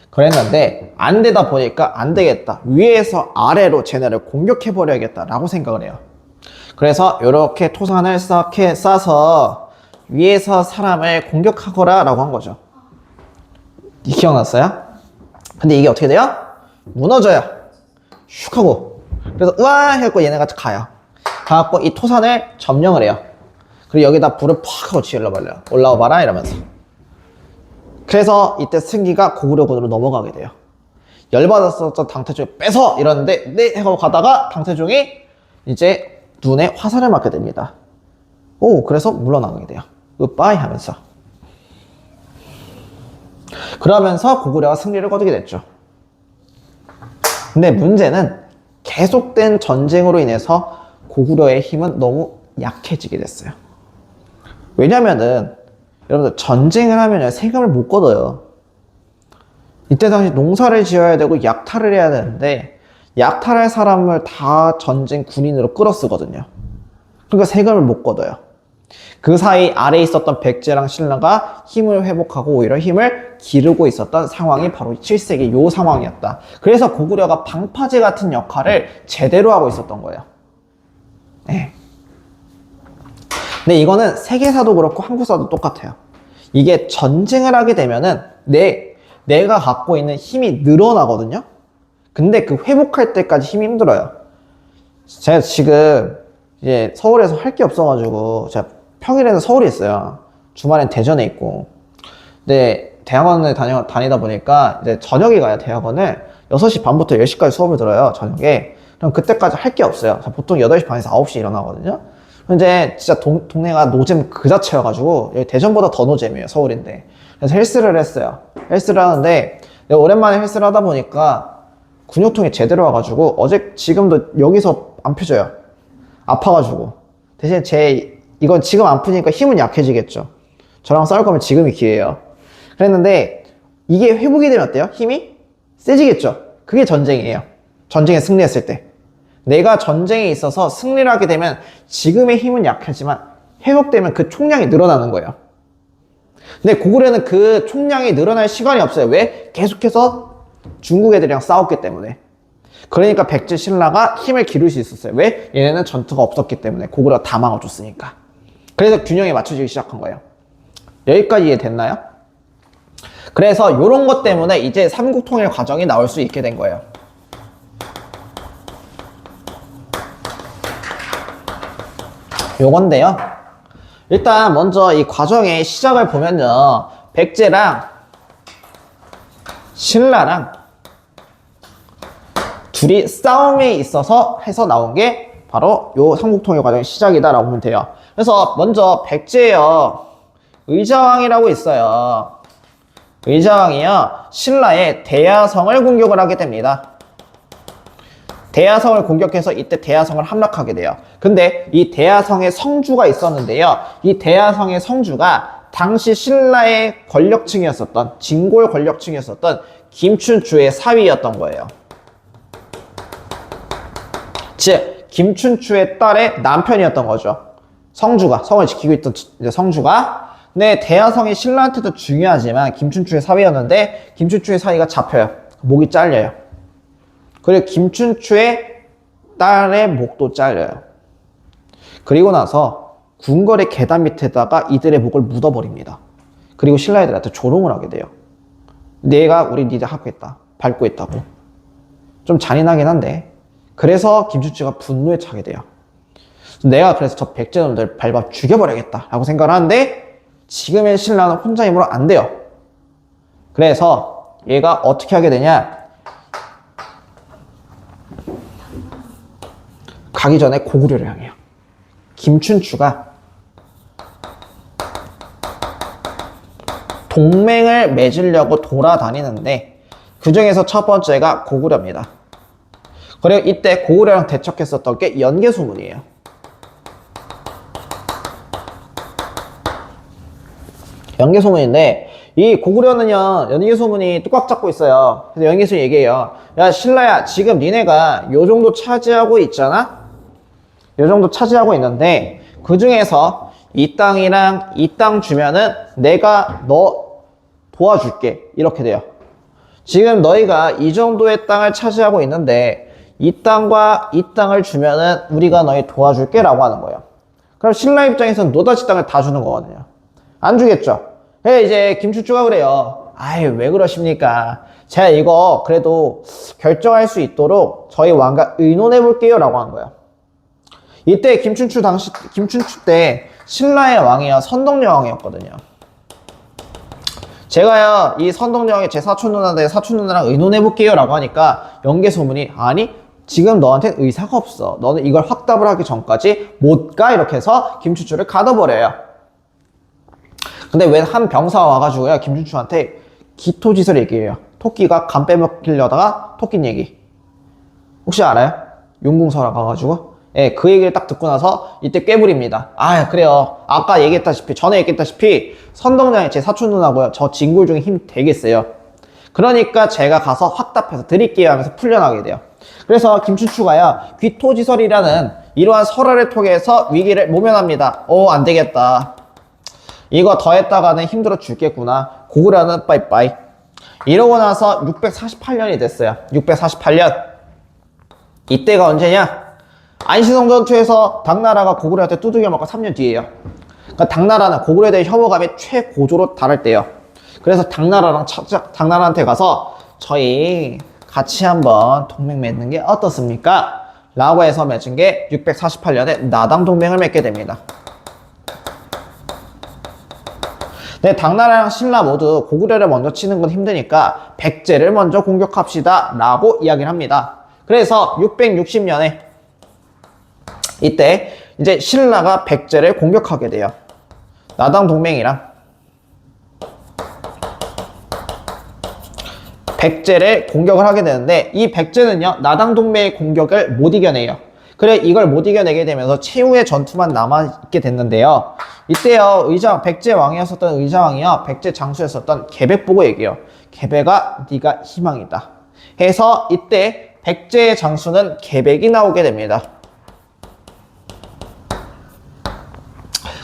그랬는데 안 되다 보니까 안 되겠다, 위에서 아래로 쟤네를 공격해버려야겠다 라고 생각을 해요. 그래서 이렇게 토산을 쌓게 싸서 위에서 사람을 공격하거라 라고 한 거죠. 기억났어요? 근데 이게 어떻게 돼요? 무너져요. 슉 하고. 그래서 우와 해갖고 얘네가 가요. 가갖고 이 토산을 점령을 해요. 그리고 여기다 불을 팍 하고 지을러버려요. 올라와 봐라 이러면서. 그래서 이때 승기가 고구려군으로 넘어가게 돼요. 열받았었던 당태종이 뺏어 이러는데 네 하고 가다가 당태종이 이제 눈에 화살을 맞게 됩니다. 오, 그래서 물러나게 돼요. 굿바이 하면서. 그러면서 고구려가 승리를 거두게 됐죠. 근데 문제는 계속된 전쟁으로 인해서 고구려의 힘은 너무 약해지게 됐어요. 왜냐면은 여러분들 전쟁을 하면 세금을 못 걷어요. 이때 당시 농사를 지어야 되고 약탈을 해야 되는데 약탈할 사람을 다 전쟁 군인으로 끌어쓰거든요. 그러니까 세금을 못 걷어요. 그 사이 아래에 있었던 백제랑 신라가 힘을 회복하고 오히려 힘을 기르고 있었던 상황이 바로 7세기 요 상황이었다. 그래서 고구려가 방파제 같은 역할을 제대로 하고 있었던 거예요. 네. 근데 이거는 세계사도 그렇고 한국사도 똑같아요. 이게 전쟁을 하게 되면은 내가 갖고 있는 힘이 늘어나거든요. 근데 그 회복할 때까지 힘이 힘들어요. 제가 지금 이제 서울에서 할 게 없어가지고 제가 평일에는 서울에 있어요. 주말엔 대전에 있고. 근데 대학원을 다니다 보니까 이제 저녁에 가요. 대학원을 6시 반부터 10시까지 수업을 들어요. 저녁에. 그럼 그때까지 할 게 없어요. 보통 8시 반에서 9시 일어나거든요. 근데 진짜 동네가 노잼 그 자체여가지고 여기 대전보다 더 노잼이에요. 서울인데. 그래서 헬스를 했어요. 헬스를 하는데 내가 오랜만에 헬스를 하다 보니까 근육통이 제대로 와가지고 지금도 여기서 안 펴져요. 아파가지고. 대신 이건 지금 안 푸니까 힘은 약해지겠죠. 저랑 싸울 거면 지금이 기회예요. 그랬는데 이게 회복이 되면 어때요? 힘이 세지겠죠. 그게 전쟁이에요. 전쟁에 승리했을 때. 내가 전쟁에 있어서 승리를 하게 되면 지금의 힘은 약하지만 회복되면 그 총량이 늘어나는 거예요. 근데 고구려는 그 총량이 늘어날 시간이 없어요. 왜? 계속해서 중국 애들이랑 싸웠기 때문에. 그러니까 백제 신라가 힘을 기를 수 있었어요. 왜? 얘네는 전투가 없었기 때문에. 고구려가 다 막아줬으니까. 그래서 균형이 맞춰지기 시작한 거예요. 여기까지 이해됐나요? 그래서 이런 것 때문에 이제 삼국통일 과정이 나올 수 있게 된 거예요. 요건데요. 일단 먼저 이 과정의 시작을 보면요. 백제랑 신라랑 둘이 싸움이 있어서 해서 나온 게 바로 요 삼국통일 과정의 시작이다라고 보면 돼요. 그래서 먼저 백제요. 의자왕이라고 있어요. 의자왕이요. 신라의 대야성을 공격을 하게 됩니다. 대야성을 공격해서 이때 대야성을 함락하게 돼요. 근데 이 대야성에 성주가 있었는데요. 이 대야성의 성주가 당시 신라의 권력층이었었던 진골 권력층이었었던 김춘추의 사위였던 거예요. 즉 김춘추의 딸의 남편이었던 거죠. 성주가 성을 지키고 있던 성주가. 근데 대야성이 신라한테도 중요하지만 김춘추의 사위였는데 김춘추의 사위가 잡혀요. 목이 잘려요. 그리고 김춘추의 딸의 목도 잘려요. 그리고 나서 궁궐의 계단 밑에다가 이들의 목을 묻어버립니다. 그리고 신라 애들한테 조롱을 하게 돼요. 내가 우리 니들 하고 있다. 밟고 있다고. 좀 잔인하긴 한데 그래서 김춘추가 분노에 차게 돼요. 내가 그래서 저 백제놈들 밟아 죽여버려야겠다 라고 생각을 하는데 지금의 신라는 혼자 힘으로 안 돼요. 그래서 얘가 어떻게 하게 되냐, 가기 전에 고구려를 향해요. 김춘추가 동맹을 맺으려고 돌아다니는데 그 중에서 첫 번째가 고구려입니다. 그리고 이때 고구려랑 대척했었던 게 연개소문이에요. 연개소문인데 이 고구려는요 연개소문이 뚜꽉 잡고 있어요. 그래서 연개소문이 얘기해요. 야 신라야, 지금 니네가 요 정도 차지하고 있잖아? 요 정도 차지하고 있는데 그 중에서 이 땅이랑 이 땅 주면은 내가 너 도와줄게. 이렇게 돼요. 지금 너희가 이 정도의 땅을 차지하고 있는데 이 땅과 이 땅을 주면은 우리가 너희 도와줄게 라고 하는 거예요. 그럼 신라 입장에서는 노다지 땅을 다 주는 거거든요. 안 주겠죠. 그래서 이제 김춘추가 그래요. 아유, 왜 그러십니까? 제가 이거 그래도 결정할 수 있도록 저희 왕과 의논해 볼게요 라고 한 거예요. 이때 김춘추 때 신라의 왕이요 선덕여왕이었거든요. 제가요 이 선덕여왕이 제 사촌 누나인데 사촌 누나랑 의논해 볼게요 라고 하니까 연개 소문이 아니 지금 너한테 의사가 없어. 너는 이걸 확답을 하기 전까지 못 가. 이렇게 해서 김춘추를 가둬버려요. 근데 왜 한 병사가 와가지고요 김춘추한테 기토짓을 얘기해요. 토끼가 간 빼먹히려다가 토끼 얘기 혹시 알아요? 용궁서라 가가지고 예, 그 얘기를 딱 듣고 나서 이때 꾀부립니다. 아 그래요. 아까 전에 얘기했다시피 선덕여왕이 제 사촌 누나고요. 저 진골 중에 힘 되게 세요. 그러니까 제가 가서 확답해서 드릴게요 하면서 풀려나게 돼요. 그래서 김춘추가요 귀토지설이라는 이러한 설화를 통해서 위기를 모면합니다. 안 되겠다. 이거 더 했다가는 힘들어 죽겠구나. 고구려는 빠이빠이. 이러고 나서 648년이 됐어요. 648년. 이때가 언제냐? 안시성 전투에서 당나라가 고구려한테 두들겨 맞고 3년 뒤에요. 그러니까 당나라는 고구려에 대한 혐오감이 최고조로 달할 때요. 그래서 당나라한테 가서 저희 같이 한번 동맹 맺는 게 어떻습니까? 라고 해서 맺은 게 648년에 나당 동맹을 맺게 됩니다. 네, 당나라랑 신라 모두 고구려를 먼저 치는 건 힘드니까 백제를 먼저 공격합시다 라고 이야기를 합니다. 그래서 660년에 이때 이제 신라가 백제를 공격하게 돼요. 나당 동맹이랑 백제를 공격을 하게 되는데 이 백제는요 나당 동맹의 공격을 못 이겨내요. 그래 이걸 못 이겨내게 되면서 최후의 전투만 남아있게 됐는데요. 이때요 백제 왕이었었던 의자왕이요 백제 장수였었던 계백 보고 얘기해요. 계백아 네가 희망이다 해서 이때 백제의 장수는 계백이 나오게 됩니다.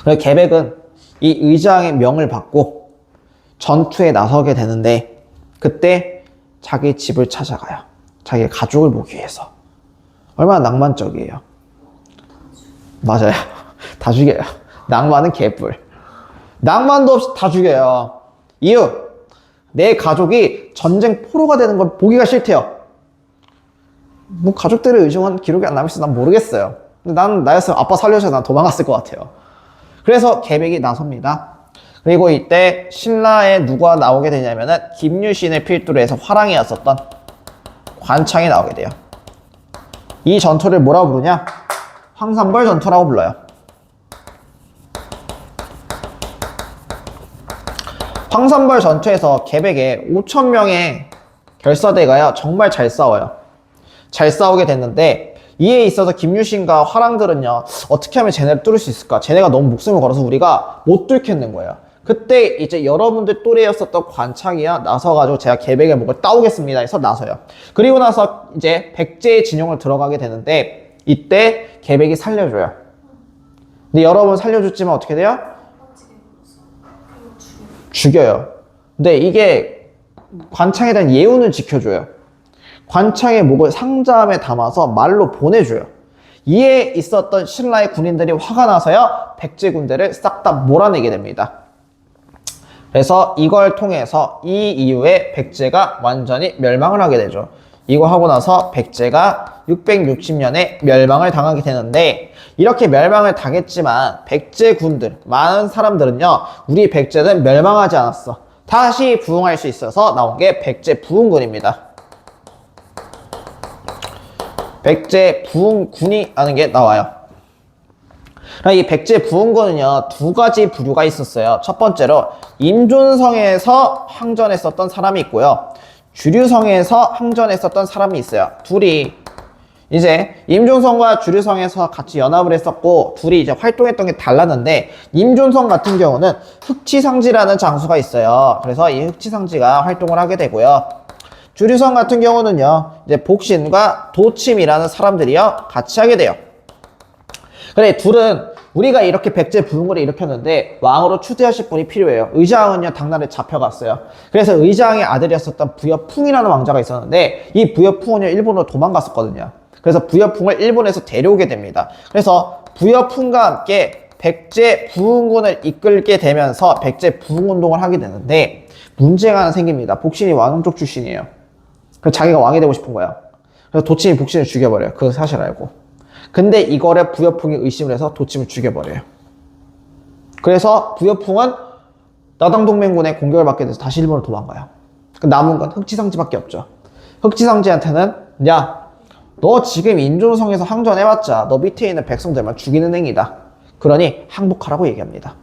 그래서 계백은 이 의자왕의 명을 받고 전투에 나서게 되는데 그때 자기 집을 찾아가요. 자기 가족을 보기 위해서. 얼마나 낭만적이에요. 맞아요. 다 죽여요. 낭만은 개뿔. 낭만도 없이 다 죽여요. 이유, 내 가족이 전쟁 포로가 되는 걸 보기가 싫대요. 뭐 가족들을 의존한 기록이 안 남아있어 난 모르겠어요. 근데 난 나였으면 아빠 살려줘서 난 도망갔을 것 같아요. 그래서 계백이 나섭니다. 그리고 이때 신라에 누가 나오게 되냐면은 김유신을 필두로 해서 화랑이었었던 관창이 나오게 돼요. 이 전투를 뭐라고 부르냐? 황산벌 전투라고 불러요. 황산벌 전투에서 계백에 5,000명의 결사대가요 정말 잘 싸워요. 잘 싸우게 됐는데 이에 있어서 김유신과 화랑들은요 어떻게 하면 쟤네를 뚫을 수 있을까? 쟤네가 너무 목숨을 걸어서 우리가 못 뚫겠는 거예요. 그때 이제 여러분들 또래였었던 관창이야 나서가지고 제가 계백의 목을 따오겠습니다 해서 나서요. 그리고 나서 이제 백제의 진영을 들어가게 되는데 이때 계백이 살려줘요. 근데 여러분 살려줬지만 어떻게 돼요? 죽여요. 근데 이게 관창에 대한 예우는 지켜줘요. 관창의 목을 상자함에 담아서 말로 보내줘요. 이에 있었던 신라의 군인들이 화가 나서요 백제 군대를 싹 다 몰아내게 됩니다. 그래서 이걸 통해서 이 이후에 백제가 완전히 멸망을 하게 되죠. 이거 하고 나서 백제가 660년에 멸망을 당하게 되는데 이렇게 멸망을 당했지만 백제 군들 많은 사람들은요 우리 백제는 멸망하지 않았어. 다시 부흥할 수 있어서 나온 게 백제 부흥군입니다. 백제 부흥군이 라는 게 나와요. 이 백제 부흥군은요 두 가지 부류가 있었어요. 첫 번째로 임존성에서 항전했었던 사람이 있고요 주류성에서 항전했었던 사람이 있어요. 둘이 이제 임존성과 주류성에서 같이 연합을 했었고 둘이 이제 활동했던 게 달랐는데 임존성 같은 경우는 흑치상지라는 장수가 있어요. 그래서 이 흑치상지가 활동을 하게 되고요 주류성 같은 경우는요 이제 복신과 도침이라는 사람들이요 같이 하게 돼요. 그래 둘은 우리가 이렇게 백제 부흥을 일으켰는데 왕으로 추대하실 분이 필요해요. 의자왕은요 당나라에 잡혀갔어요. 그래서 의자왕의 아들이었었던 부여풍이라는 왕자가 있었는데 이 부여풍은요 일본으로 도망갔었거든요. 그래서 부여풍을 일본에서 데려오게 됩니다. 그래서 부여풍과 함께 백제 부흥군을 이끌게 되면서 백제 부흥운동을 하게 되는데 문제가 하나 생깁니다. 복신이 왕족 출신이에요. 그래서 자기가 왕이 되고 싶은 거야. 그래서 도침이 복신을 죽여버려요. 그 사실 알고. 근데 이거를 부여풍이 의심을 해서 도침을 죽여버려요. 그래서 부여풍은 나당동맹군의 공격을 받게 돼서 다시 일본으로 도망가요. 남은 건 흑지상지밖에 없죠. 흑지상지한테는 야, 너 지금 인조성에서 항전해봤자 너 밑에 있는 백성들만 죽이는 행위다. 그러니 항복하라고 얘기합니다.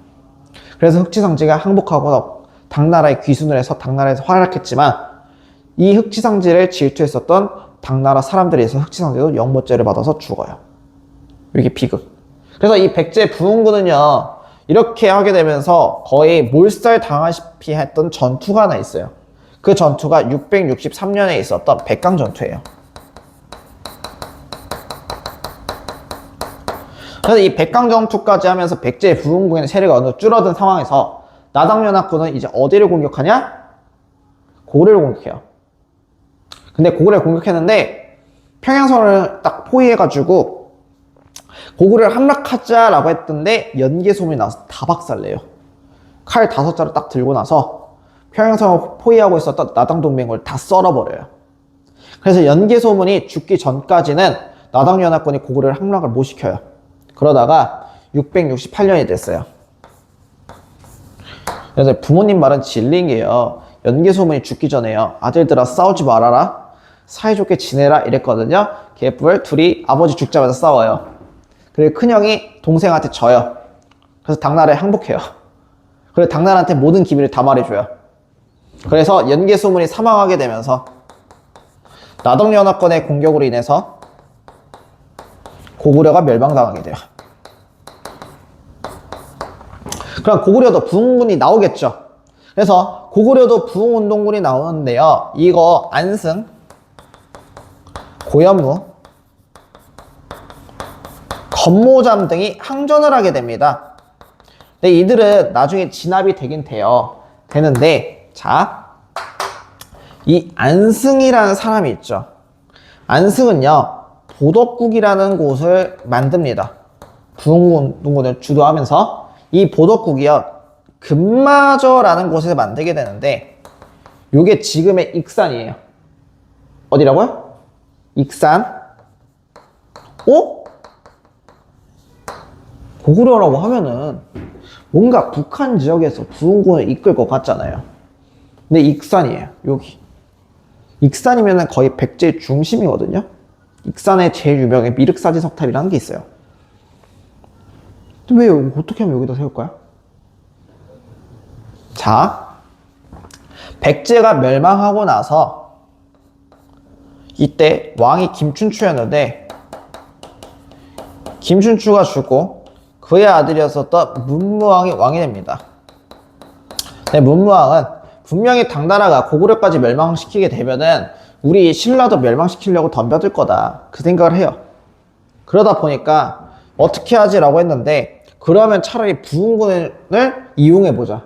그래서 흑지상지가 항복하고 당나라의 귀순을 해서 당나라에서 활약했지만 이 흑지상지를 질투했었던 당나라 사람들에 의해서 흑지상지도 영모죄를 받아서 죽어요. 이게 비극. 그래서 이 백제 부흥군은요, 이렇게 하게 되면서 거의 몰살 당하시피 했던 전투가 하나 있어요. 그 전투가 663년에 있었던 백강전투예요. 그래서 이 백강전투까지 하면서 백제 부흥군의 세력이 어느 정도 줄어든 상황에서 나당연합군은 이제 어디를 공격하냐? 고구려를 공격해요. 근데 고구려를 공격했는데 평양성을 딱 포위해가지고 고구려를 함락하자라고 했던데 연개 소문이 나서 다 박살내요. 칼 5자루 딱 들고 나서 평양성을 포위하고 있었던 나당동맹을 다 썰어버려요. 그래서 연개 소문이 죽기 전까지는 나당연합군이 고구려를 함락을 못 시켜요. 그러다가 668년이 됐어요. 그래서 부모님 말은 진리인 게요. 연개 소문이 죽기 전에요. 아들들아 싸우지 말아라. 사이좋게 지내라 이랬거든요. 개뿔 둘이 아버지 죽자마자 싸워요. 그리고 큰형이 동생한테 져요. 그래서 당나라에 항복해요. 그리고 당나라한테 모든 기밀을 다 말해줘요. 그래서 연개 소문이 사망하게 되면서 나덕연합군의 공격으로 인해서 고구려가 멸망당하게 돼요. 그럼 고구려도 부흥군이 나오겠죠. 그래서 고구려도 부흥운동군이 나오는데요. 이거 안승, 고현무, 건모잠 등이 항전을 하게 됩니다. 근데 이들은 나중에 진압이 되긴 돼요. 되는데, 자, 이 안승이라는 사람이 있죠. 안승은요, 보덕국이라는 곳을 만듭니다. 부흥운동군을 주도하면서 이 보덕국이요, 금마저라는 곳에서 만들게 되는데, 요게 지금의 익산이에요. 어디라고요? 익산. 고구려라고 하면은 뭔가 북한 지역에서 부흥군을 이끌 것 같잖아요. 근데 익산이에요. 여기. 익산이면은 거의 백제의 중심이거든요. 익산에 제일 유명한 미륵사지 석탑이라는 게 있어요. 근데 왜 어떻게 하면 여기다 세울까요? 자, 백제가 멸망하고 나서 이때 왕이 김춘추였는데 김춘추가 죽고 그의 아들이었었던 문무왕이 왕이 됩니다. 네, 문무왕은 분명히 당나라가 고구려까지 멸망시키게 되면은 우리 신라도 멸망시키려고 덤벼들 거다 그 생각을 해요. 그러다 보니까 어떻게 하지라고 했는데 그러면 차라리 부흥군을 이용해보자.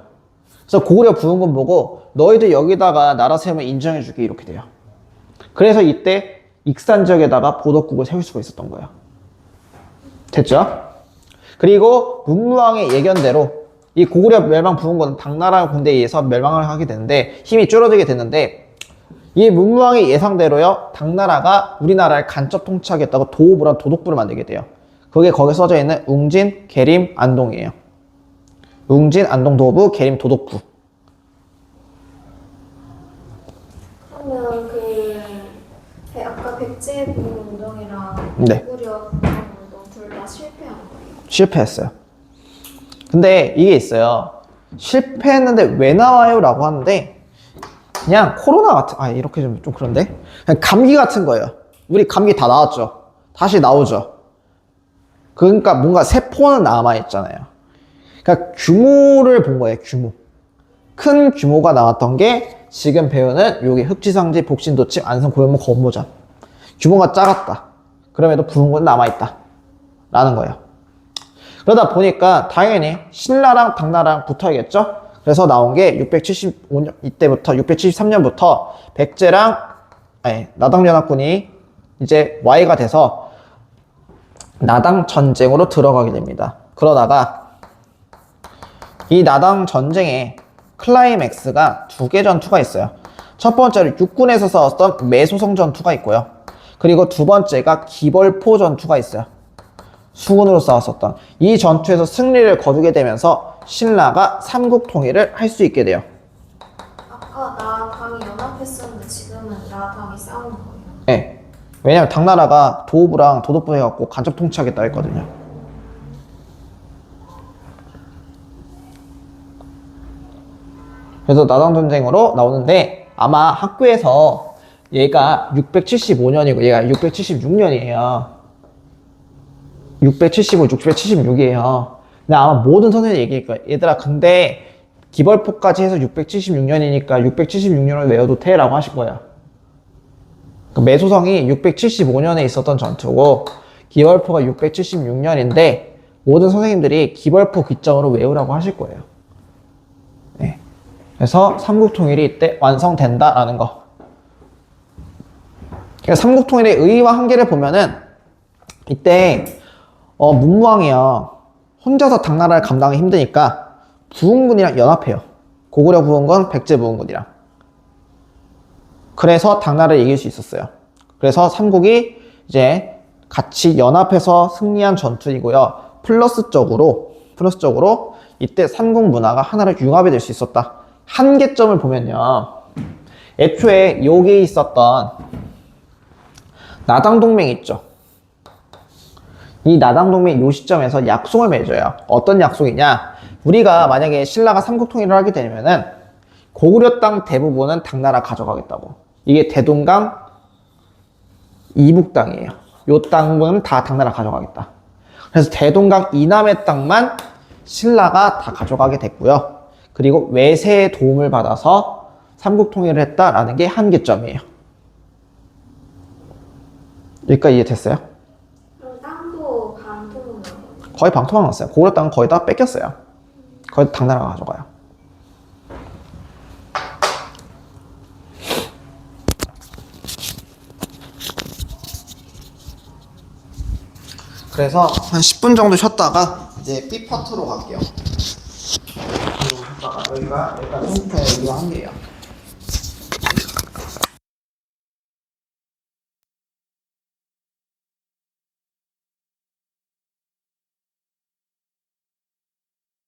그래서 고구려 부흥군 보고 너희들 여기다가 나라 세우면 인정해줄게 이렇게 돼요. 그래서 이때 익산 지역에다가 보덕국을 세울 수가 있었던 거예요. 됐죠? 그리고 문무왕의 예견대로 이 고구려 멸망 부흥군은 당나라 군대에 의해서 멸망을 하게 되는데 힘이 줄어들게 됐는데 이 문무왕의 예상대로요 당나라가 우리나라를 간접 통치하겠다고 도읍을 한 도독부를 만들게 돼요. 그게 거기에 써져 있는 웅진, 계림, 안동이에요. 웅진, 안동, 도읍부, 계림, 도독부. 그러면 아까 백제 부흥운동이랑 네. 고구려 부흥운동 둘 다 실패한 거예요? 실패했어요. 근데 이게 있어요. 실패했는데 왜 나와요? 라고 하는데 그냥 코로나 같은 이렇게 좀 그런데 그냥 감기 같은 거예요. 우리 감기 다 나왔죠. 다시 나오죠. 그러니까 뭔가 세포는 남아있잖아요. 그러니까 규모를 본 거예요. 규모. 큰 규모가 나왔던 게 지금 배우는 여기 흑지상지, 복신도침, 안성, 고현무, 건모잠. 규모가 작았다. 그럼에도 부흥군은 남아있다. 라는 거예요. 그러다 보니까 당연히 신라랑 당나라랑 붙어야겠죠? 그래서 나온 게 675년, 이때부터 673년부터 백제랑, 나당연합군이 이제 와해가 돼서 나당 전쟁으로 들어가게 됩니다. 그러다가 이 나당 전쟁에 클라이맥스가 두 개 전투가 있어요. 첫 번째로 육군에서 싸웠던 매소성 전투가 있고요. 그리고 두 번째가 기벌포 전투가 있어요. 수군으로 싸웠었던 이 전투에서 승리를 거두게 되면서 신라가 삼국 통일을 할 수 있게 돼요. 아까 나당이 연합했었는데 지금은 나당이 싸우는 거예요. 네. 왜냐면 당나라가 도읍이랑 도독부 해갖고 간접 통치하겠다 했거든요. 그래서 나당 전쟁으로 나오는데 아마 학교에서 얘가 675년이고 얘가 676년이에요. 675, 676이에요. 근데 아마 모든 선생님이 얘기할 거예요. 얘들아, 근데 기벌포까지 해서 676년이니까 676년을 외워도 돼? 라고 하실 거예요. 그 매소성이 675년에 있었던 전투고 기벌포가 676년인데 모든 선생님들이 기벌포 기점으로 외우라고 하실 거예요. 네. 그래서 삼국통일이 이때 완성된다라는 거. 그러니까 삼국통일의 의의와 한계를 보면은 이때 문무왕이요. 혼자서 당나라를 감당하기 힘드니까 부흥군이랑 연합해요. 고구려 부흥군, 백제 부흥군이랑. 그래서 당나라를 이길 수 있었어요. 그래서 삼국이 이제 같이 연합해서 승리한 전투이고요. 플러스적으로 이때 삼국 문화가 하나로 융합이 될 수 있었다. 한계점을 보면요. 애초에 여기에 있었던 나당동맹 있죠. 이 나당동맹 요 시점에서 약속을 맺어요. 어떤 약속이냐? 우리가 만약에 신라가 삼국통일을 하게 되면은 고구려 땅 대부분은 당나라 가져가겠다고. 이게 대동강 이북 땅이에요. 요 땅은 다 당나라 가져가겠다. 그래서 대동강 이남의 땅만 신라가 다 가져가게 됐고요. 그리고 외세의 도움을 받아서 삼국통일을 했다라는 게 한계점이에요. 여기까지 이해됐어요? 그럼 땅도 반통으로. 거의 방토막 났어요. 고구려 땅은 거의 다 뺏겼어요. 거의 다 당나라가 가져가요. 그래서 한 10분 정도 쉬었다가 이제 B 파트로 갈게요. 여기가 삼국통일 이거 한 개예요.